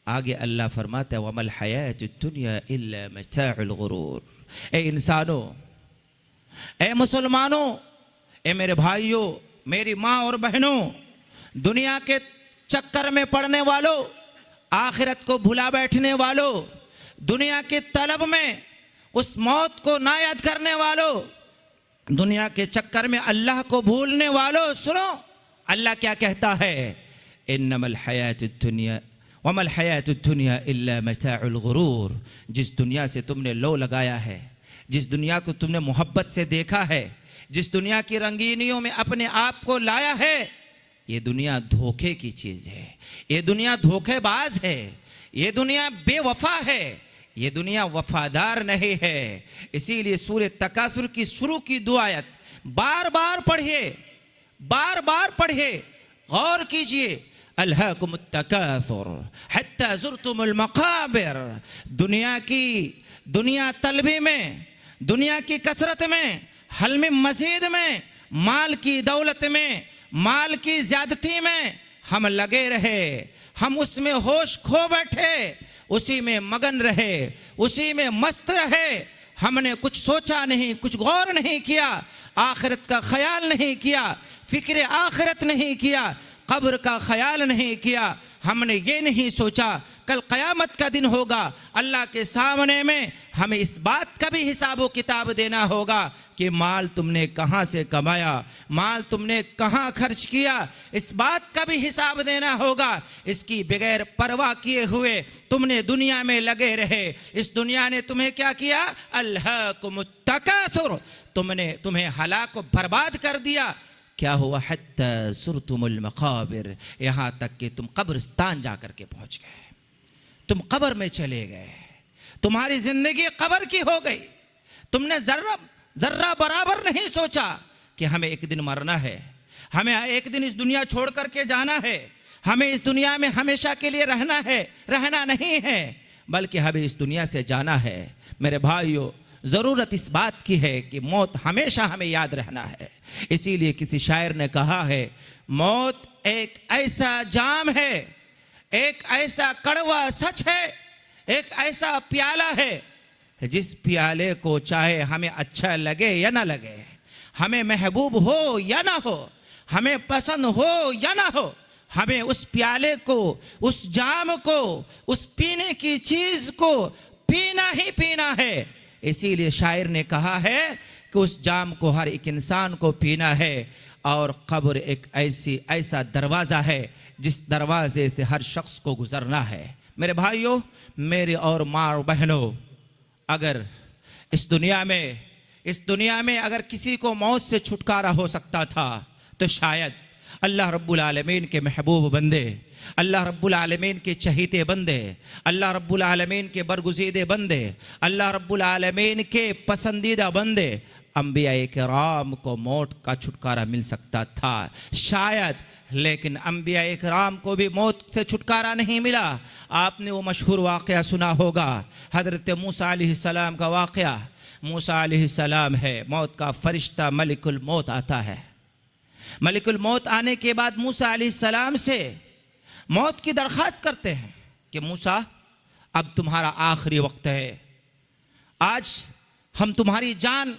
आगे अल्लाह फरमाता है वमल हयातुद दुनिया इल्ला मताउल गुरूर। ए इंसानों, ए मुसलमानों, ए मेरे भाइयों, मेरी माँ और बहनों, दुनिया के चक्कर में पड़ने वालों, आखिरत को भुला बैठने वालों, दुनिया के तलब में उस मौत को ना याद करने वालों, दुनिया के चक्कर में अल्लाह को भूलने वालों, सुनो अल्लाह क्या कहता है, इन्नमल हयातुद दुनिया वमल हयातुद दुनिया इल्ला मताउल गुरूर। जिस दुनिया से तुमने लो लगाया है, जिस दुनिया को तुमने मोहब्बत से देखा है, जिस दुनिया की रंगीनियों में अपने आप को लाया है, ये दुनिया धोखे की चीज़ है, ये दुनिया धोखेबाज है, ये दुनिया बेवफा है, ये दुनिया वफादार नहीं है। इसीलिए सूरह तकासुर की शुरू की दो आयत बार बार पढ़िए, बार बार पढ़िए, गौर कीजिए। अल्हाकुमुत तकासुर हत्ता ज़ुरतुमुल मक़ाबिर। दुनिया तलबी में, दुनिया की कसरत में, हल्म मजीद में, माल की दौलत में, माल की ज्यादती में हम लगे रहे, हम उसमें होश खो बैठे, उसी में मगन रहे, उसी में मस्त रहे। हमने कुछ सोचा नहीं, कुछ गौर नहीं किया, आखिरत का ख्याल नहीं किया, फिक्र आखिरत नहीं किया, कब्र का ख्याल नहीं किया। हमने ये नहीं सोचा कल क़यामत का दिन होगा, अल्लाह के सामने में हमें इस बात का भी हिसाब व किताब देना होगा कि माल तुमने कहाँ से कमाया, माल तुमने कहाँ खर्च किया, इस बात का भी हिसाब देना होगा। इसकी बगैर परवाह किए हुए तुमने दुनिया में लगे रहे, इस दुनिया ने तुम्हें क्या किया, अल्हाकुमुत तकासुर, तुम्हें हलाक व बर्बाद कर दिया। क्या हुआ, हत्ता ज़ुरतुमुल मक़ाबिर, यहाँ तक कि तुम कब्रिस्तान जा कर के पहुँच गए, तुम कब्र में चले गए, तुम्हारी जिंदगी कब्र की हो गई। तुमने जर्रा बराबर नहीं सोचा कि हमें एक दिन मरना है, हमें एक दिन इस दुनिया छोड़ करके जाना है, हमें इस दुनिया में हमेशा के लिए रहना है, रहना नहीं है, बल्कि हमें इस दुनिया से जाना है। मेरे भाइयों, ज़रूरत इस बात की है कि मौत हमेशा हमें याद रहना है। इसीलिए किसी शायर ने कहा है, मौत एक ऐसा जाम है, एक ऐसा कड़वा सच है, एक ऐसा प्याला है, जिस प्याले को चाहे हमें अच्छा लगे या ना लगे, हमें महबूब हो या ना हो, हमें पसंद हो या ना हो, हमें उस प्याले को, उस जाम को, उस पीने की चीज को पीना ही पीना है। इसीलिए शायर ने कहा है कि उस जाम को हर एक इंसान को पीना है, और कब्र एक ऐसा दरवाज़ा है जिस दरवाजे से हर शख्स को गुजरना है। मेरे भाइयों, मेरे और माँ और बहनों, अगर इस दुनिया में अगर किसी को मौत से छुटकारा हो सकता था तो शायद अल्लाह रब्बुल आलमीन के महबूब बंदे, अल्लाह रब्बुल आलमीन के चहीते बंदे, अल्लाह रब्बुल आलमीन के बरगुज़ीदे बंदे, अल्लाह रब्बुल आलमीन के पसंदीदा बंदे अंबिया किराम को मौत का छुटकारा मिल सकता था शायद, लेकिन अंबिया किराम को भी मौत से छुटकारा नहीं मिला। आपने वो मशहूर वाक़या सुना होगा, हज़रत मूसा अलैहिस्सलाम का वाक़या। मूसा अलैहिस्सलाम है, मौत का फरिश्ता मलिकुल मौत आता है। मलिकुल मौत आने के बाद मूसा अलैहिस्सलाम से मौत की दरख्वास्त करते हैं कि मूसा, अब तुम्हारा आखिरी वक्त है, आज हम तुम्हारी जान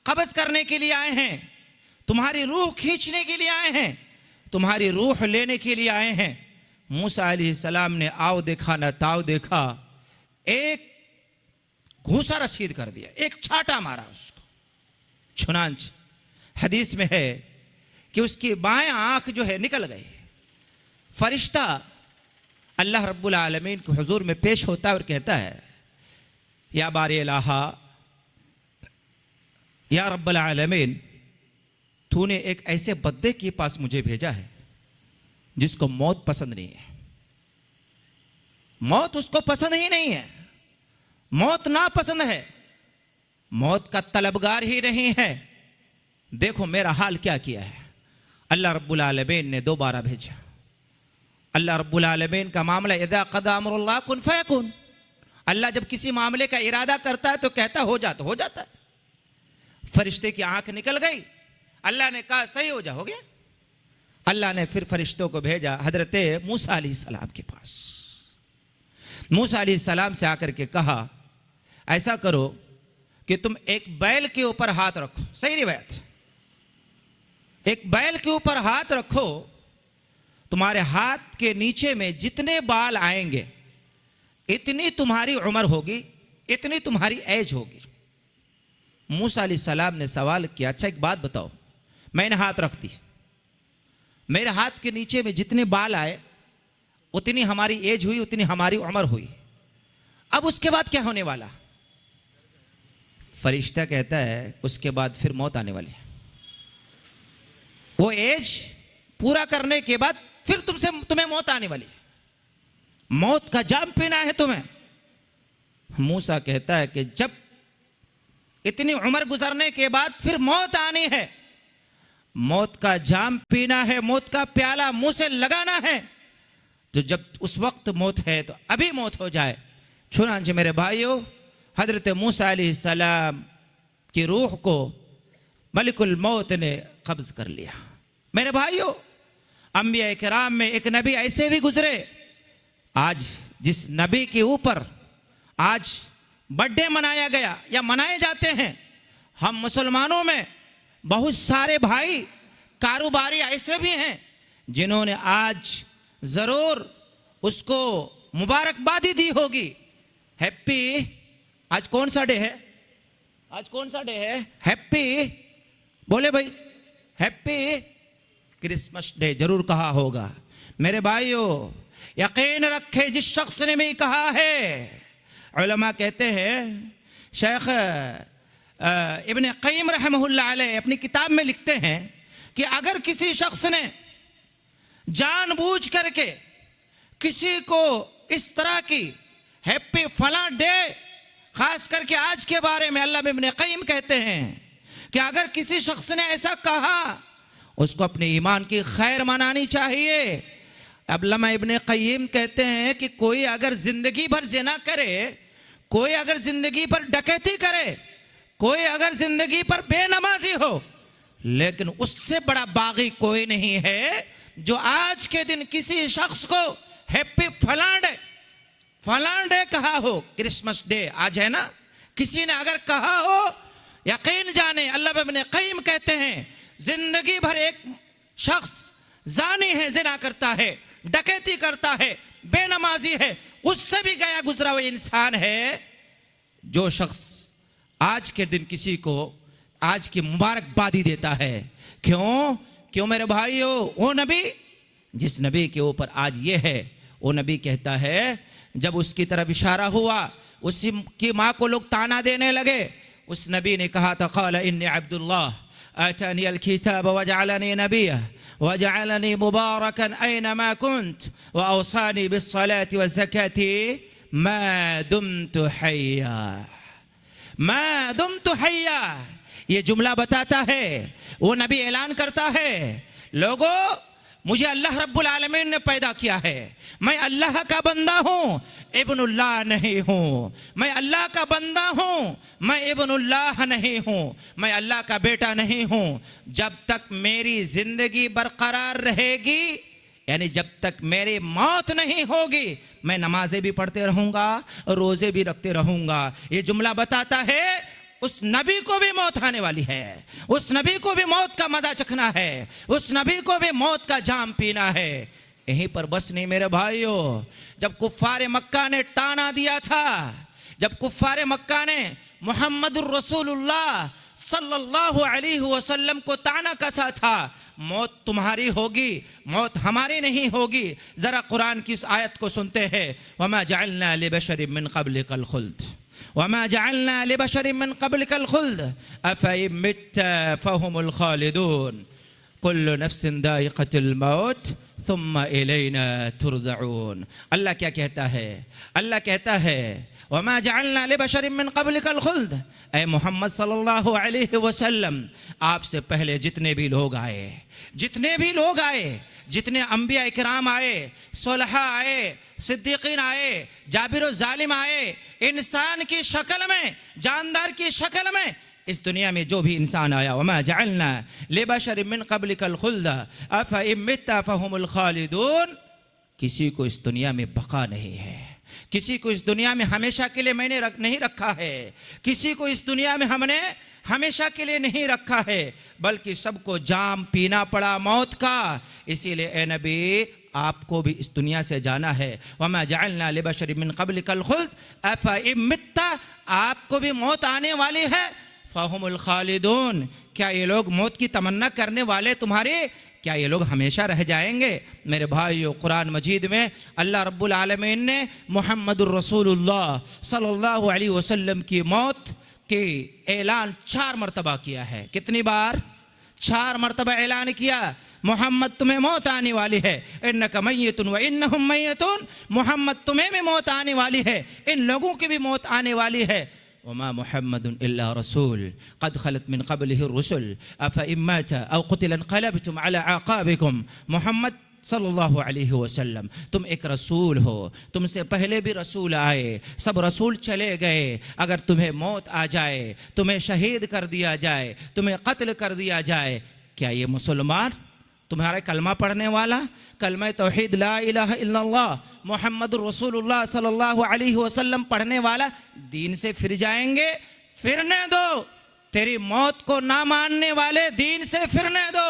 कब्ज़ करने के लिए आए हैं, तुम्हारी रूह खींचने के लिए आए हैं, तुम्हारी रूह लेने के लिए आए हैं। मूसा अलैहिस्सलाम ने आओ देखा न ताओ देखा, एक घूसा रसीद कर दिया, एक छाटा मारा उसको। चुनांच हदीस में है कि उसकी बायां आंख जो है निकल गई। फरिश्ता अल्लाह रब्बुल आलमीन के हुजूर में पेश होता है और कहता है, या बारी इलाहा, या रब्बल आलमीन, तूने एक ऐसे बंदे के पास मुझे भेजा है जिसको मौत पसंद नहीं है। मौत उसको पसंद ही नहीं है, मौत नापसंद है, मौत का तलबगार ही नहीं है। देखो मेरा हाल क्या किया है। अल्लाह रब्बुल आलमीन ने दोबारा भेजा। अल्लाह रब्बुल आलमीन का मामला इज़ा क़ज़ा अम्रुल्लाह कुन फ़यकुन। अल्लाह जब किसी मामले का इरादा करता है तो कहता हो जाता है। फरिश्ते की आंख निकल गई, अल्लाह ने कहा सही हो जा, हो गया। अल्लाह ने फिर फरिश्तों को भेजा हजरत मूसा अलैहिस्सलाम के पास। मूसा अलैहिस्सलाम से आकर के कहा ऐसा करो कि तुम एक बैल के ऊपर हाथ रखो। सही रिवायत, एक बैल के ऊपर हाथ रखो, तुम्हारे हाथ के नीचे में जितने बाल आएंगे इतनी तुम्हारी उम्र होगी, इतनी तुम्हारी एज होगी। मूसा अलैहिस्सलाम ने सवाल किया, अच्छा एक बात बताओ, मैंने हाथ रख दी, मेरे हाथ के नीचे में जितने बाल आए उतनी हमारी एज हुई, उतनी हमारी उम्र हुई, अब उसके बाद क्या होने वाला? फरिश्ता कहता है उसके बाद फिर मौत आने वाली है। वो एज पूरा करने के बाद फिर तुम्हें मौत आने वाली है, मौत का जाम पीना है तुम्हें। मूसा कहता है कि जब इतनी उम्र गुजरने के बाद फिर मौत आनी है, मौत का जाम पीना है, मौत का प्याला मुंह से लगाना है, तो जब उस वक्त मौत है तो अभी मौत हो जाए। चुनांचे मेरे भाइयों, हजरत मूसा अलैहिस्सलाम की रूह को मलिकुल मौत ने कब्ज कर लिया। मेरे भाइयों, अंबिया किराम में एक नबी ऐसे भी गुजरे, आज जिस नबी के ऊपर आज बर्थडे मनाया गया या मनाए जाते हैं, हम मुसलमानों में बहुत सारे भाई कारोबारी ऐसे भी हैं जिन्होंने आज जरूर उसको मुबारकबादी दी होगी। हैप्पी, आज कौन सा डे है? आज कौन सा डे है? हैप्पी, बोले भाई, हैप्पी क्रिसमस डे जरूर कहा होगा। मेरे भाइयों, यकीन रखे जिस शख्स ने भी कहा है, उलमा कहते हैं, शेख इब्न क़य्यिम रहमहुल्लाह अलैह अपनी किताब में लिखते हैं कि अगर किसी शख्स ने जानबूझ करके किसी को इस तरह की हैप्पी फला डे, खास करके आज के बारे में अल्लामा इब्न क़य्यिम कहते हैं कि अगर किसी शख्स ने ऐसा कहा, उसको अपने ईमान की खैर मनानी चाहिए। अल्लामा इब्न क़य्यिम कहते हैं कि कोई अगर जिंदगी भर ज़िना करे, कोई अगर जिंदगी भर डकैती करे, कोई अगर जिंदगी पर बेनमाजी हो, लेकिन उससे बड़ा बागी कोई नहीं है जो आज के दिन किसी शख्स को हैप्पी फलां डे कहा हो। क्रिसमस डे आज है ना, किसी ने अगर कहा हो, यकीन जाने अल्लामा इब्न क़य्यिम कहते हैं जिंदगी भर एक शख्स जानी है, जिना करता है, डकैती करता है, बेनमाजी है, उससे भी गया गुजरा हुआ इंसान है जो शख्स आज के दिन किसी को आज की मुबारकबादी देता है। क्यों मेरे भाइयों, वो नबी जिस नबी के ऊपर आज ये है, वो नबी कहता है जब उसकी तरफ इशारा हुआ, उसी की माँ को लोग ताना देने लगे, उस नबी ने कहा था क़ाल इन्नी अब्दुल्लाह आतानी अल-किताब वजअलनी नबिय्या वजअलनी मुबारकन ऐनमा कुन्त वअवसानी बिस्सलाति वज़्ज़काति मा दुम्तु हय्या। मा दुम्तु हय्या, ये जुमला बताता है, वो नबी ऐलान करता है, लोगों मुझे अल्लाह रब्बुल आलमीन ने पैदा किया है, मैं अल्लाह का बंदा हूँ, इब्नुल्लाह नहीं हूँ। मैं अल्लाह का बंदा हूँ, मैं इब्नुल्लाह नहीं हूँ, मैं अल्लाह का बेटा नहीं हूँ। जब तक मेरी जिंदगी बरकरार रहेगी, यानी जब तक मेरी मौत नहीं होगी, मैं नमाजें भी पढ़ते रहूँगा, रोज़े भी रखते रहूँगा। ये जुमला बताता है उस नबी को भी मौत आने वाली है, उस नबी को भी मौत का मजा चखना है, उस नबी को भी मौत का जाम पीना है। यहीं पर बस नहीं मेरे भाइयों, जब कुफ्फार मक्का ने ताना दिया था, जब कुफ्फार मक्का ने मुहम्मदुर रसूलुल्लाह सल्लल्लाहु अलैहि वसल्लम को ताना कसा था, मौत तुम्हारी होगी, मौत हमारी नहीं होगी। जरा कुरान की इस आयत को सुनते हैं, वमा जअलना लिबशरिन मिन क़ब्लिकल खुल्द वमा जअलना लिबशरिन मिन क़ब्लिकल खुल्द अफ़इन मित्ता फ़हुमुल ख़ालिदून कुल्लु नफ्सिन दाइक़तुल मौत थुम्मा इलैना तुरज़ऊन। अल्लाह क्या कहता है? अल्लाह कहता है वमा जअलना लिबशरिन मिन क़ब्लिकल खुल्द, ऐ मोहम्मद सल्लल्लाहु अलैहि वसल्लम, आपसे पहले जितने भी लोग आए, जितने अंबिया इकराम आए, सुलहा आए, सिद्दीकीन आए, जाबिर ज़ालिम आए, इंसान की शक्ल में, जानदार की शक्ल में, इस दुनिया में जो भी इंसान आया, वमा जअलना लिबशरिन मिन क़ब्लिकल खुल्द अफ़इन मित्ता फ़हुमुल ख़ालिदून, किसी को इस दुनिया में बका नहीं है, किसी को इस दुनिया में हमेशा के लिए मैंने नहीं रखा है, किसी को इस दुनिया में हमने हमेशा के लिए नहीं रखा है, बल्कि सबको जाम पीना पड़ा मौत का। इसीलिए ए नबी, आपको भी इस दुनिया से जाना है। वमा जअलना लिबशरिन मिन क़ब्लिकल खुल्द अफ़इन मित्ता, आपको भी मौत आने वाली है, फ़हुमुल ख़ालिदून, क्या ये लोग मौत की तमन्ना करने वाले तुम्हारे, क्या ये लोग हमेशा रह जाएंगे? मेरे भाइयों, कुरान मजीद में अल्लाह रब्बुल आलमीन ने मुहम्मदुर रसूलुल्लाह सल्लल्लाहु अलैहि वसल्लम की मौत के ऐलान 4 मरतबा किया है। कितनी बार? 4 मरतबा ऐलान किया, मोहम्मद तुम्हें मौत आने वाली है, इन्नका मय्यतुन व इन्नहुम मय्यतून, मोहम्मद तुम्हें भी मौत आने वाली है, इन लोगों की भी मौत आने वाली है। वमा मुहम्मदुन इल्ला रसूल क़द ख़लत मिन क़ब्लिहि रुसुल अफ़इन माता औ क़ुतिला इंक़लबतुम अला आक़ाबिकुम। मोहम्मद सल्लल्लाहु अलैहि वसल्लम, तुम एक रसूल हो, तुमसे पहले भी रसूल आए, सब रसूल चले गए, अगर तुम्हें मौत आ जाए, तुम्हें शहीद कर दिया जाए, तुम्हें कत्ल कर दिया जाए, क्या ये मुसलमान, तुम्हारा कलमा पढ़ने वाला, कलमा तौहीद ला इलाहा इल्लल्लाह मुहम्मदुर रसूलुल्लाह सल्लल्लाहु अलैहि वसल्लम पढ़ने वाला दीन से फिर जाएंगे? फिरने दो, तेरी मौत को ना मानने वाले दीन से फिरने दो।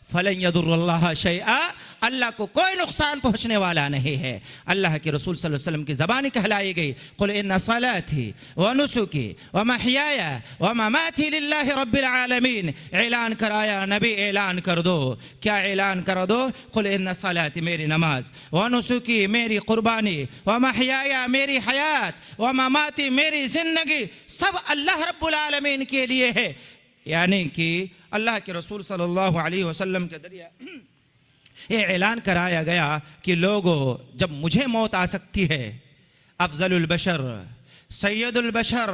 फलन यदुर्रल्लाह शैआ, अल्लाह को कोई नुकसान पहुँचने वाला नहीं है। अल्लाह के रसूल सल्लल्लाहु अलैहि वसल्लम की ज़बानी कहलाई गई, कुल इन्ना सलाती व नुसुकी व महयाया व ममाती लिल्लाहि रब्बिल आलमीन। ऐलान कराया नबी, ऐलान कर दो। क्या ऐलान कर दो? कुल इन्ना सलाती, मेरी नमाज, व नुसुकी, मेरी कुर्बानी, व महयाया, मेरी हयात, व ममाती, मेरी ज़िंदगी, सब अल्लाह रब्बुल आलमीन के लिए है। यानी कि अल्लाह के रसूल सल्लल्लाहु अलैहि वसल्लम के जरिए ये ऐलान कराया गया कि लोगों, जब मुझे मौत आ सकती है, अफजलुल बशर, सैयदुल बशर,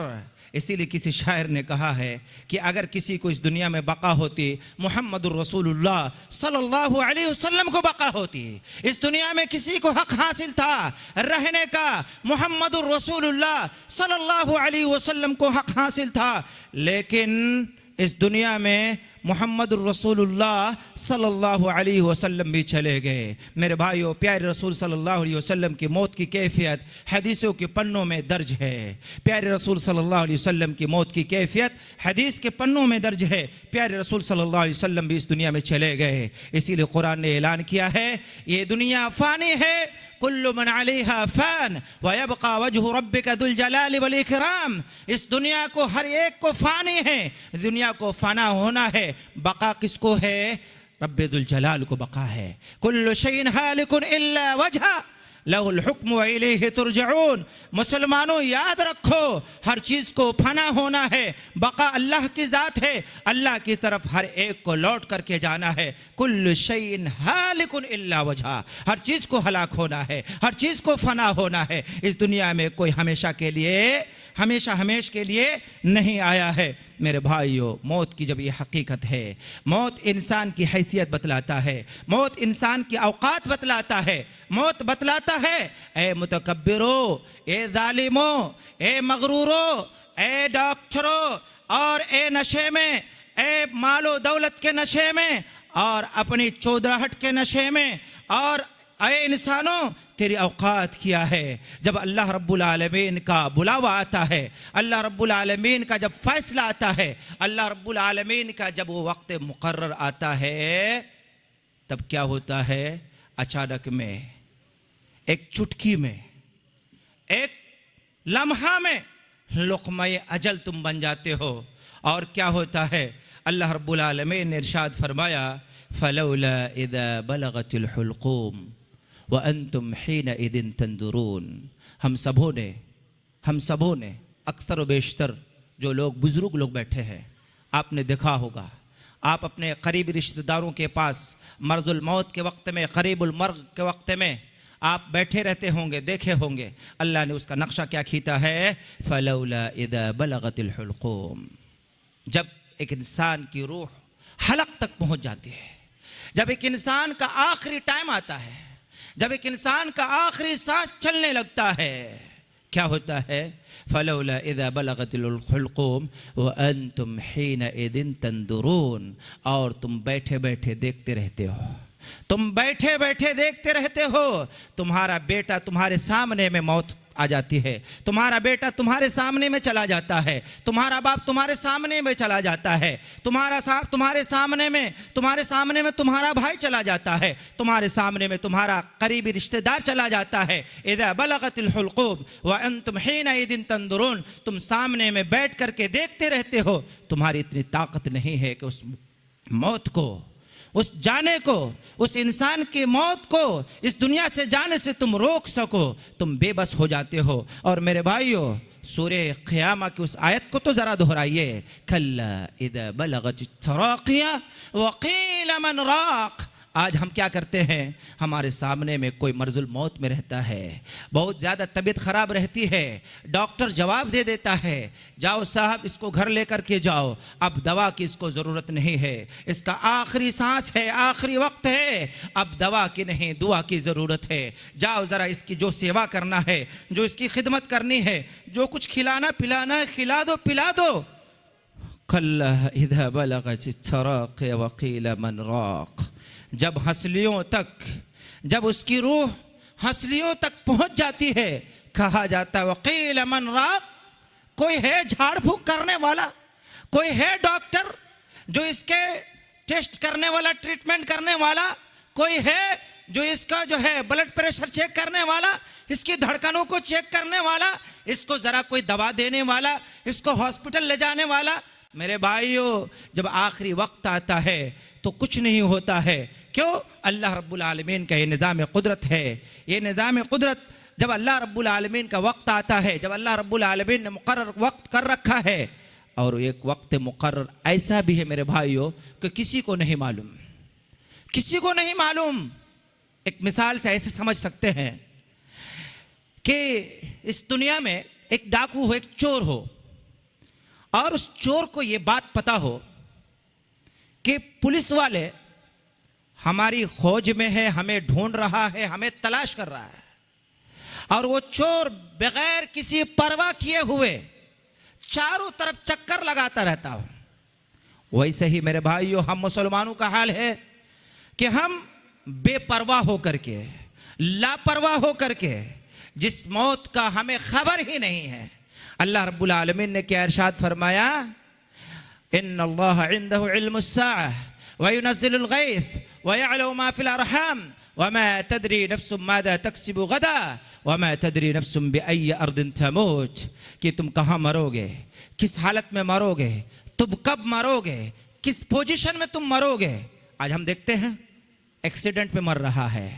इसीलिए किसी शायर ने कहा है कि अगर किसी को इस दुनिया में बका होती, मुहम्मदुर रसूलुल्लाह सल्लल्लाहु अलैहि वसल्लम को बका होती। इस दुनिया में किसी को हक हासिल था रहने का, मुहम्मदुर रसूलुल्लाह सल्लल्लाहु अलैहि वसल्लम को हक हासिल था, लेकिन इस दुनिया में मुहम्मदुर रसूलुल्लाह सल्लल्लाहु अलैहि वसल्लम भी चले गए। मेरे भाइयों, प्यारे रसूल सल्लल्लाहु अलैहि वसल्लम की मौत की कैफियत हदीसों के पन्नों में दर्ज है। प्यारे रसूल सल्लल्लाहु अलैहि वसल्लम की मौत की कैफियत हदीस के पन्नों में दर्ज है। प्यारे रसूल सल्लल्लाहु अलैहि वसल्लम भी इस दुनिया में चले गए। इसीलिए कुरान ने ऐलान किया है, ये दुनिया फ़ानी है, कुल्लु मन अलैहा फ़ान व यबक़ा वजहु रब्बिका दुल जलाली वल इकराम। इस दुनिया को हर एक को फ़ानी है, दुनिया को फ़ना होना है, बका किसको है? रब्बे दुल जलाल को बका है। कुल्लु शैइन हालिकुन इल्ला वजहा लहुल हुक्म व इलैहि तुरजऊन। मुसलमानों, याद रखो, हर चीज़ को फना होना है, बका अल्लाह की ज़ात है, अल्लाह की तरफ हर एक को लौट करके जाना है। कुल्लु शैइन हालिकुन इल्ला वजहा, हर चीज़ को हलाक होना है, हर चीज़ को फना होना है। इस दुनिया में कोई हमेशा के लिए नहीं आया है। मेरे भाइयों, मौत की जब ये हकीकत है, मौत इंसान की हैसियत बतलाता है, मौत इंसान की औकात बतलाता है, मौत बतलाता है, ए मुतकब्बिरो, ए जालिमो, ए मगरूरो, ए डॉक्टरों, और ए नशे में, ए मालो दौलत के नशे में, और अपनी चौधराहट के नशे में, और अरे इंसानों, तेरी औकात क्या है? जब अल्लाह रब्बुल आलमीन का बुलावा आता है, अल्लाह रब्बुल आलमीन का जब फैसला आता है, अल्लाह रब्बुल आलमीन का जब वो वक्त मुकर्रर आता है, तब क्या होता है? अचानक में, एक चुटकी में, एक लम्हा में लुक़्मा-ए अजल तुम बन जाते हो। और क्या होता है? अल्लाह रब्बुल आलमीन ने इरशाद फरमाया, फलौला इज़ा बलगतिल हुल्क़ूम व अंतुम हीनइज़िन तंज़ुरून। हम सबों ने अक्सर व बेशतर जो लोग बुज़ुर्ग लोग बैठे हैं, आपने देखा होगा, आप अपने करीबी रिश्तेदारों के पास मर्ज़ुल मौत के वक्त में, करीबुल मर्ग के वक्त में आप बैठे रहते होंगे, देखे होंगे। अल्लाह ने उसका नक्शा क्या खींचा है, फलौला इज़ा बलगतिल हुल्क़ूम, जब एक इंसान की रूह हलक तक पहुंच जाती है, जब एक इंसान का आखिरी टाइम आता है, जब एक इंसान का आखिरी सांस चलने लगता है, क्या होता है, फलौला इज़ा बलगतिल हुल्क़ूम व अंतुम हीनइज़िन तंदुरून, और तुम बैठे बैठे देखते रहते हो, तुम बैठे बैठे देखते रहते हो। तुम्हारा बेटा तुम्हारे सामने में मौत आ जाती है, तुम्हारा बेटा तुम्हारे सामने में चला जाता है, तुम्हारा बाप तुम्हारे सामने में चला जाता है, तुम्हारा साहब तुम्हारे सामने में तुम्हारा भाई चला जाता है, तुम्हारे सामने में तुम्हारा करीबी रिश्तेदार चला जाता है। इज़ा बलगतिल हुल्क़ूम व अंतुम हीनइज़िन तंदुरून, तुम सामने में बैठ करके देखते रहते हो। तुम्हारी इतनी ताकत नहीं है कि उस मौत को, उस जाने को, उस इंसान की मौत को इस दुनिया से जाने से तुम रोक सको, तुम बेबस हो जाते हो। और मेरे भाइयों, सूरे क़ियामा की उस आयत को तो ज़रा दोहराइए, कल्ला इज़ा बलगतित तराक़िया व क़ील मन राक़। आज हम क्या करते हैं, हमारे सामने में कोई मर्ज़ुल मौत में रहता है, बहुत ज़्यादा तबीयत ख़राब रहती है, डॉक्टर जवाब दे देता है, जाओ साहब इसको घर लेकर के जाओ, अब दवा की इसको ज़रूरत नहीं है, इसका आखिरी सांस है, आखिरी वक्त है, अब दवा की नहीं दुआ की ज़रूरत है, जाओ ज़रा इसकी जो सेवा करना है, जो इसकी खिदमत करनी है, जो कुछ खिलाना पिलाना है खिला दो पिला दो। कल्ला इज़ा बलगतित तराक़िया व क़ील मन राक़, जब हंसलियों तक, जब उसकी रूह हंसलियों तक पहुंच जाती है, कहा जाता है वकील मन राक़, कोई है झाड़ फूक करने वाला, कोई है डॉक्टर जो इसके टेस्ट करने वाला, ट्रीटमेंट करने वाला, कोई है जो इसका जो है ब्लड प्रेशर चेक करने वाला, इसकी धड़कनों को चेक करने वाला, इसको ज़रा कोई दवा देने वाला, इसको हॉस्पिटल ले जाने वाला। मेरे भाइयों, जब आखिरी वक्त आता है तो कुछ नहीं होता है। क्यों? अल्लाह रब्बुल आलमीन का ये निज़ाम कुदरत है। ये निज़ाम कुदरत, जब अल्लाह रब्बुल आलमीन का वक्त आता है, जब अल्लाह रब्बुल आलमीन ने मुकर्रर वक्त कर रखा है, और एक वक्त मुकर्रर ऐसा भी है मेरे भाइयों कि किसी को नहीं मालूम, किसी को नहीं मालूम। एक मिसाल से ऐसे समझ सकते हैं कि इस दुनिया में एक डाकू हो, एक चोर हो, और उस चोर को ये बात पता हो कि पुलिस वाले हमारी खोज में है, हमें ढूंढ रहा है, हमें तलाश कर रहा है, और वो चोर बगैर किसी परवाह किए हुए चारों तरफ चक्कर लगाता रहता हो। वैसे ही मेरे भाइयों, हम मुसलमानों का हाल है कि हम बेपरवाह होकर के, लापरवाह होकर के, जिस मौत का हमें खबर ही नहीं है, अल्लाह रब्बुल आलमीन ने क्या इरशाद फरमाया, इन्नल्लाह इंदहु इल्मुस्साअह व युनज़्ज़िलुल गैथ व यअलमु मा फिल अरहाम व मा तदरी नफ्सुम माज़ा तक्सिबु गदा व मा तदरी नफ्सुम बिअय्यि अर्दिन तमूत, कि तुम कहाँ मरोगे, किस हालत में मरोगे, तुम कब मरोगे, किस पोजीशन में तुम मरोगे। आज हम देखते हैं एक्सीडेंट में मर रहा है,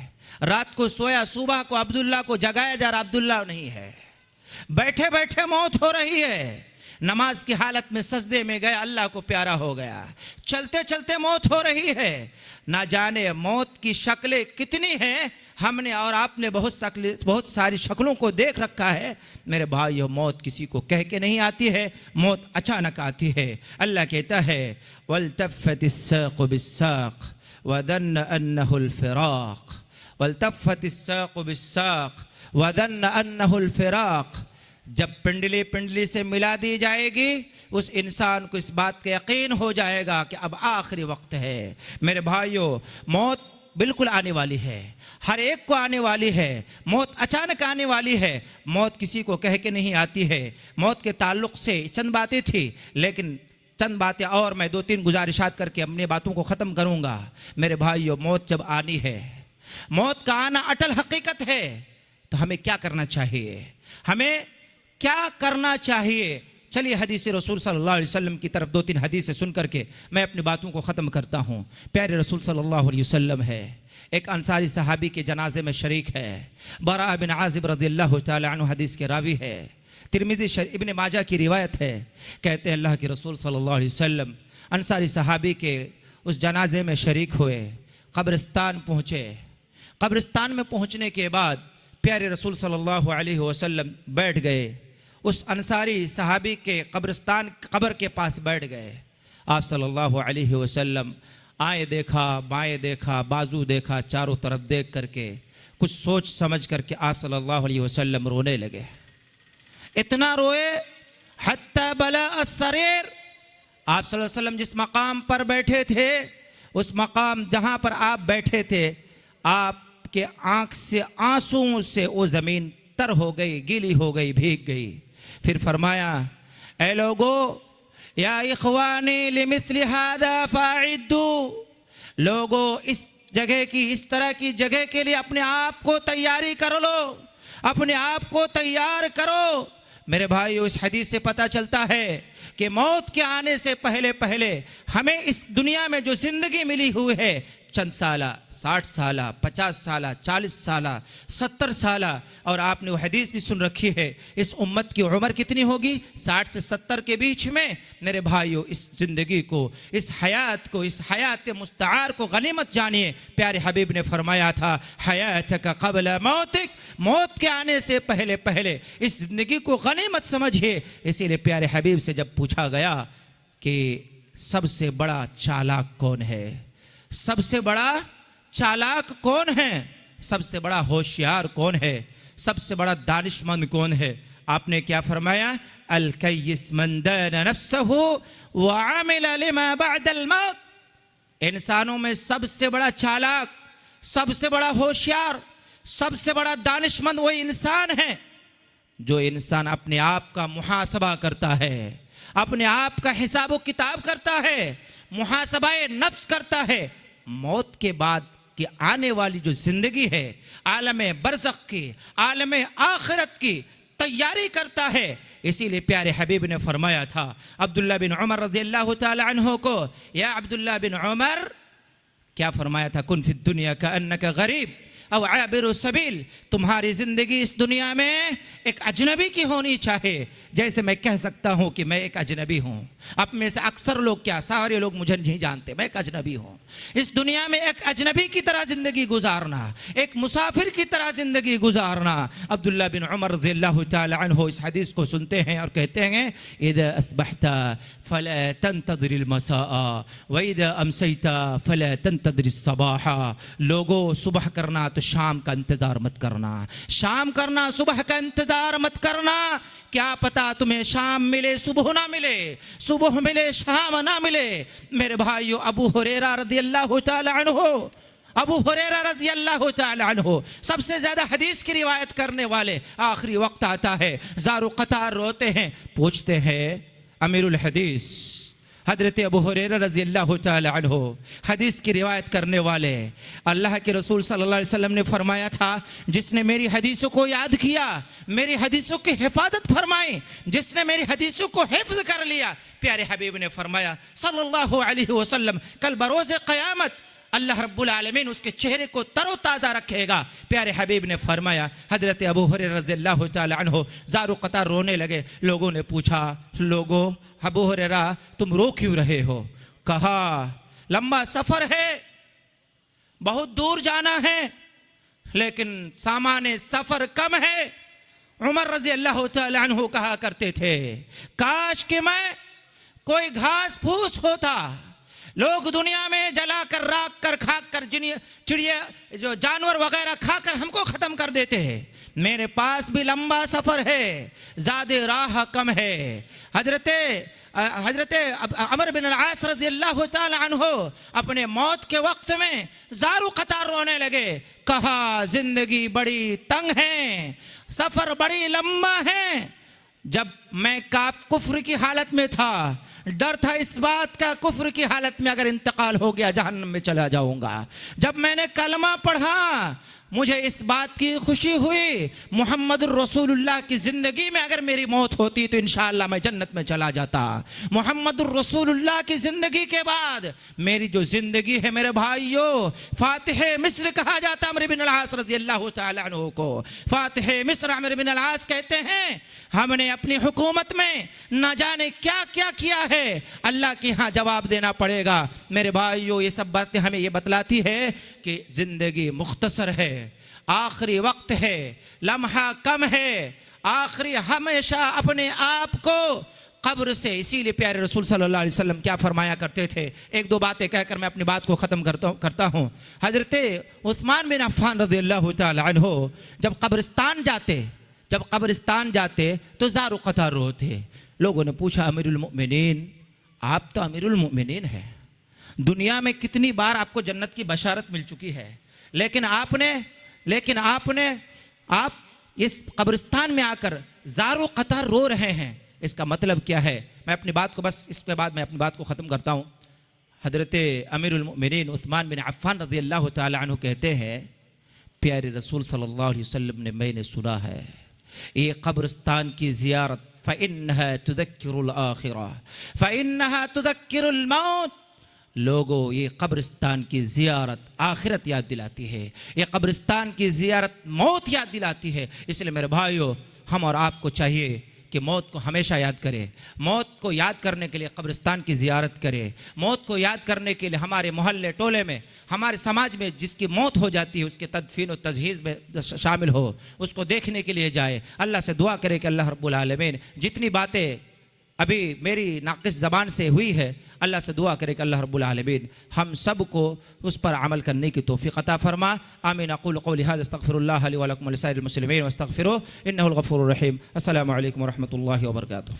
रात को सोया, सुबह को अब्दुल्ला को जगाया जा रहा, अब्दुल्ला नहीं है, बैठे बैठे मौत हो रही है, नमाज की हालत में सजदे में गया, अल्लाह को प्यारा हो गया, चलते चलते मौत हो रही है। ना जाने मौत की शक्लें कितनी हैं, हमने और आपने बहुत सारी शक्लों को देख रखा है। मेरे भाइयों, मौत किसी को कह के नहीं आती है, मौत अचानक आती है। अल्लाह कहता है वल्तफ़्फ़तिस्साक़ु बिस्साक़ वज़न्न अन्नहुल फ़िराक़, वल्तफ़्फ़तिस्साक़ु बिस्साक़ वज़न्न अन्नहुल फ़िराक़, जब पिंडली पिंडली से मिला दी जाएगी, उस इंसान को इस बात का यकीन हो जाएगा कि अब आखिरी वक्त है। मेरे भाइयों, मौत बिल्कुल आने वाली है, हर एक को आने वाली है, मौत अचानक आने वाली है, मौत किसी को कह के नहीं आती है। मौत के ताल्लुक़ से चंद बातें थी, लेकिन चंद बातें और मैं 2-3 गुजारिशात करके अपनी बातों को ख़त्म करूँगा। मेरे भाइयों, मौत जब आनी है, मौत का आना अटल हकीकत है, तो हमें क्या करना चाहिए, हमें क्या करना चाहिए। चलिए हदीस रसूल सल्लल्लाहु अलैहि वसल्लम की तरफ 2-3 हदीसें सुन करके मैं अपनी बातों को ख़त्म करता हूँ। प्यारे रसूल सल्लल्लाहु अलैहि वसल्लम है, एक अंसारी सहाबी के जनाजे में शरीक है, बरा बिन आज़िब रज़ियल्लाहु ताला अन्हु हदीस के रावी है। तिरमिज़ी इब्न माजा की रिवायत है, कहते हैं अल्लाह के रसूल सल्लल्लाहु अलैहि वसल्लम अंसारी सहाबी के उस जनाजे में शरीक हुए, कब्रिस्तान पहुँचे। कब्रिस्तान में पहुँचने के बाद प्यारे रसूल सल्लल्लाहु अलैहि वसल्लम बैठ गए, उस अंसारी सहाबी के कब्र के पास बैठ गए। आप सल्लल्लाहु अलैहि वसल्लम आए देखा, बाएं देखा, बाजू देखा, चारों तरफ देख करके कुछ सोच समझ करके आप सल्लल्लाहु अलैहि वसल्लम रोने लगे। इतना रोए हत्ता बला अस्सरीर, आप सल्लल्लाहु अलैहि वसल्लम जिस मकाम पर बैठे थे, उस मकाम जहाँ पर आप बैठे थे, आपके आँख से आंसुओं से वो ज़मीन तर हो गई, गीली हो गई, भीग गई। फिर फरमाया, ऐ लोगो या इख्वानी लिमिथली हादा फाइद्दू, लोगो इस जगह की, इस तरह की जगह के लिए अपने आप को तैयारी कर लो, अपने आप को तैयार करो। मेरे भाई, इस हदीस से पता चलता है कि मौत के आने से पहले पहले हमें इस दुनिया में जो जिंदगी मिली हुई है, चंद साला, 60 साला, 50 साला, 40 साला, 70 साला, और आपने वो हदीस भी सुन रखी है, इस उम्मत की उम्र कितनी होगी? 60 से 70 के बीच में। मेरे भाइयों, इस ज़िंदगी को, इस हयात को, इस हयात मुस्तआर को गनीमत जानिए। प्यारे हबीब ने फरमाया था, हयातक क़ब्ल मौतिक, मौत के आने से पहले पहले इस ज़िंदगी को गनीमत समझिए। इसीलिए प्यारे हबीब से जब पूछा गया कि सबसे बड़ा चालाक कौन है, सबसे बड़ा चालाक कौन है, सबसे बड़ा होशियार कौन है, सबसे बड़ा दानिशमंद कौन है, आपने क्या फरमाया? अल कय्यिस मन दाना नफ्सहु व अमिला लिमा बअदल मौत। इंसानों में सबसे बड़ा चालाक, सबसे बड़ा होशियार, सबसे बड़ा दानिशमंद वही इंसान है जो इंसान अपने आप का मुहासबा करता है, अपने आप का हिसाब किताब करता है, मुहासबाए नफ्स करता है। मौत के बाद की आने वाली जो जिंदगी है, आलमे बरज़ख की, आलमे आखिरत की तैयारी करता है। इसीलिए प्यारे हबीब ने फरमाया था अब्दुल्ला बिन उमर रज़ियल्लाहु ताला अन्हु को, या अब्दुल्ला बिन उमर, क्या फरमाया था? कुन फिद दुनिया का अन्नका गरीब अब आबिरु सबील, तुम्हारी जिंदगी इस दुनिया में एक अजनबी की होनी चाहिए। जैसे मैं कह सकता हूँ कि मैं एक अजनबी हूँ, अब में से अक्सर लोग, क्या सारे लोग मुझे नहीं जानते, मैं एक अजनबी हूँ। इस दुनिया में एक अजनबी की तरह जिंदगी गुजारना, एक मुसाफिर की तरह जिंदगी गुजारना। अब्दुल्ला बिन उमर रज़ियल्लाहु ताला अन्हु इस हदीस को सुनते हैं और कहते हैं, इज़ा अस्बहता फला तंतज़िरिल मसाआ व इज़ा अमसैता फला तंतज़िरिस सबाहा। लोगों, सुबह करना तो शाम का इंतजार मत करना, शाम करना सुबह का इंतजार मत करना। क्या पता तुम्हें शाम मिले सुबह ना मिले, सुबह मिले शाम ना मिले। मेरे भाइयों, अबू हुरैरा रज़ियल्लाहु ताला अन्हु, अबू हुरैरा रज़ियल्लाहु ताला अन्हु सबसे ज्यादा हदीस की रिवायत करने वाले। आखिरी वक्त आता है, ज़ारु क़तार रोते हैं, पूछते हैं अमीरुल हदीस हजरत अबू हुरैरा रज़ियल्लाहु ताला अन्हु, हदीस की रिवायत करने वाले, अल्लाह के रसूल सल्लल्लाहु अलैहि वसल्लम ने फरमाया था, जिसने मेरी हदीसों को याद किया, मेरी हदीसों की हिफाजत फरमाई, जिसने मेरी हदीसों को हिफ्ज़ कर लिया, प्यारे हबीब ने फरमाया सल्लल्लाहु अलैहि वसल्लम, कल बरोज़े क़यामत अल्लाह रब्बुल आलमीन उसके चेहरे को तरोताज़ा रखेगा। प्यारे हबीब ने फरमाया, हजरत अबू हुरैरा रज़ियल्लाहु ताला अन्हु ज़ारु क़तार रोने लगे। लोगों ने पूछा, लोगों, अबू हुरैरा तुम रो क्यों रहे हो? कहा, लंबा सफ़र है, बहुत दूर जाना है, लेकिन सामाने सफ़र कम है। उमर रज़ियल्लाहु ताला अन्हु कहा करते थे, काश कि मैं कोई घास फूस होता, लोग दुनिया में जलाकर, राख कर, खाक कर, चिड़िया जो जानवर वगैरह खाकर हमको ख़त्म कर देते हैं। मेरे पास भी लंबा सफ़र है, ज़्यादा राह कम है। हजरत अमर बिन अल-आस रज़ियल्लाहु ताला अन्हु अपने मौत के वक्त में ज़ारु क़तार रोने लगे। कहा, जिंदगी बड़ी तंग है, सफ़र बड़ी लंबा है। जब मैं कुफ्र की हालत में था, डर था इस बात का, कुफ्र की हालत में अगर इंतकाल हो गया जहन्नम में चला जाऊंगा। जब मैंने कलमा पढ़ा, मुझे इस बात की खुशी हुई, मोहम्मद रसूलुल्लाह की ज़िंदगी में अगर मेरी मौत होती तो इंशाअल्लाह मैं जन्नत में चला जाता। मोहम्मद रसूलुल्लाह की ज़िंदगी के बाद मेरी जो ज़िंदगी है, मेरे भाइयों, फ़ातिह मिस्र कहा जाता अमर बिन अल-आस रज़ियल्लाहु ताला अन्हु को। फ़ातिह मिस्र अमर बिन अल-आस कहते हैं, हमने अपनी हुकूमत में न जाने क्या क्या किया है, अल्लाह के यहाँ जवाब देना पड़ेगा। मेरे भाइयों, ये सब बातें हमें ये बतलाती है कि ज़िंदगी मुख्तसर है, आखिरी वक्त है, लम्हा कम है, आखिरी हमेशा अपने आप को कब्र से, इसीलिए प्यारे रसूल सल्लल्लाहु अलैहि वसल्लम क्या फरमाया करते थे। एक दो बातें कहकर मैं अपनी बात को ख़त्म करता हूँ। हज़रत उस्मान बिन अफ़्फ़ान रज़ियल्लाहु ताला अन्हु जब कब्रिस्तान जाते तो ज़ारो क़तार रोते। लोगों ने पूछा, अमीरुल मोमिनीन, आप तो अमीरुल मोमिनीन हैं, दुनिया में कितनी बार आपको जन्नत की बशारत मिल चुकी है, लेकिन आप इस कब्रिस्तान में आकर ज़ारो क़तार रो रहे हैं, इसका मतलब क्या है? मैं अपनी बात को बस इसके बाद मैं अपनी बात को ख़त्म करता हूँ। हज़रत अमीरुल मोमिनीन उस्मान बिन अफ़्फ़ान रज़ियल्लाहु ताला अन्हु कहते हैं, प्यारे रसूल सल्लल्लाहु अलैहि वसल्लम ने, मैंने सुना है ये कब्रिस्तान की ज़ियारत फ़इन्नहा तुज़क्किरुल आखिरा फ़इन्नहा तुज़क्किरुल मौत, लोगों ये कब्रिस्तान की ज़ियारत आखिरत याद दिलाती है, ये कब्रिस्तान की ज़ियारत मौत याद दिलाती है। इसलिए मेरे भाइयों, हम और आपको चाहिए कि मौत को हमेशा याद करें। मौत को याद करने के लिए कब्रिस्तान की ज़ियारत करें। मौत को याद करने के लिए हमारे मोहल्ले टोले में, हमारे समाज में जिसकी मौत हो जाती है उसके तदफीन और तजहीज़ में शामिल हो, उसको देखने के लिए जाए। अल्लाह से दुआ करें कि अल्लाह रब्बुल आलमीन जितनी बातें अभी मेरी नाक़िस ज़बान से हुई है, अल्लाह से दुआ करे कि अल्लाह रब्बुल आलमीन हम सब को उस पर अमल करने की तौफ़ीक़ अता फरमा। आमीन। अक़ूलु क़ौली हाज़ा अस्तग़फ़िरुल्लाह ली व लकुम व लिसाइरिल मुस्लिमीन वस्तग़फ़िरूहु इन्नहुल गफ़ूरुर रहीम। अस्सलामु अलैकुम व रहमतुल्लाहि व बरकातुहू।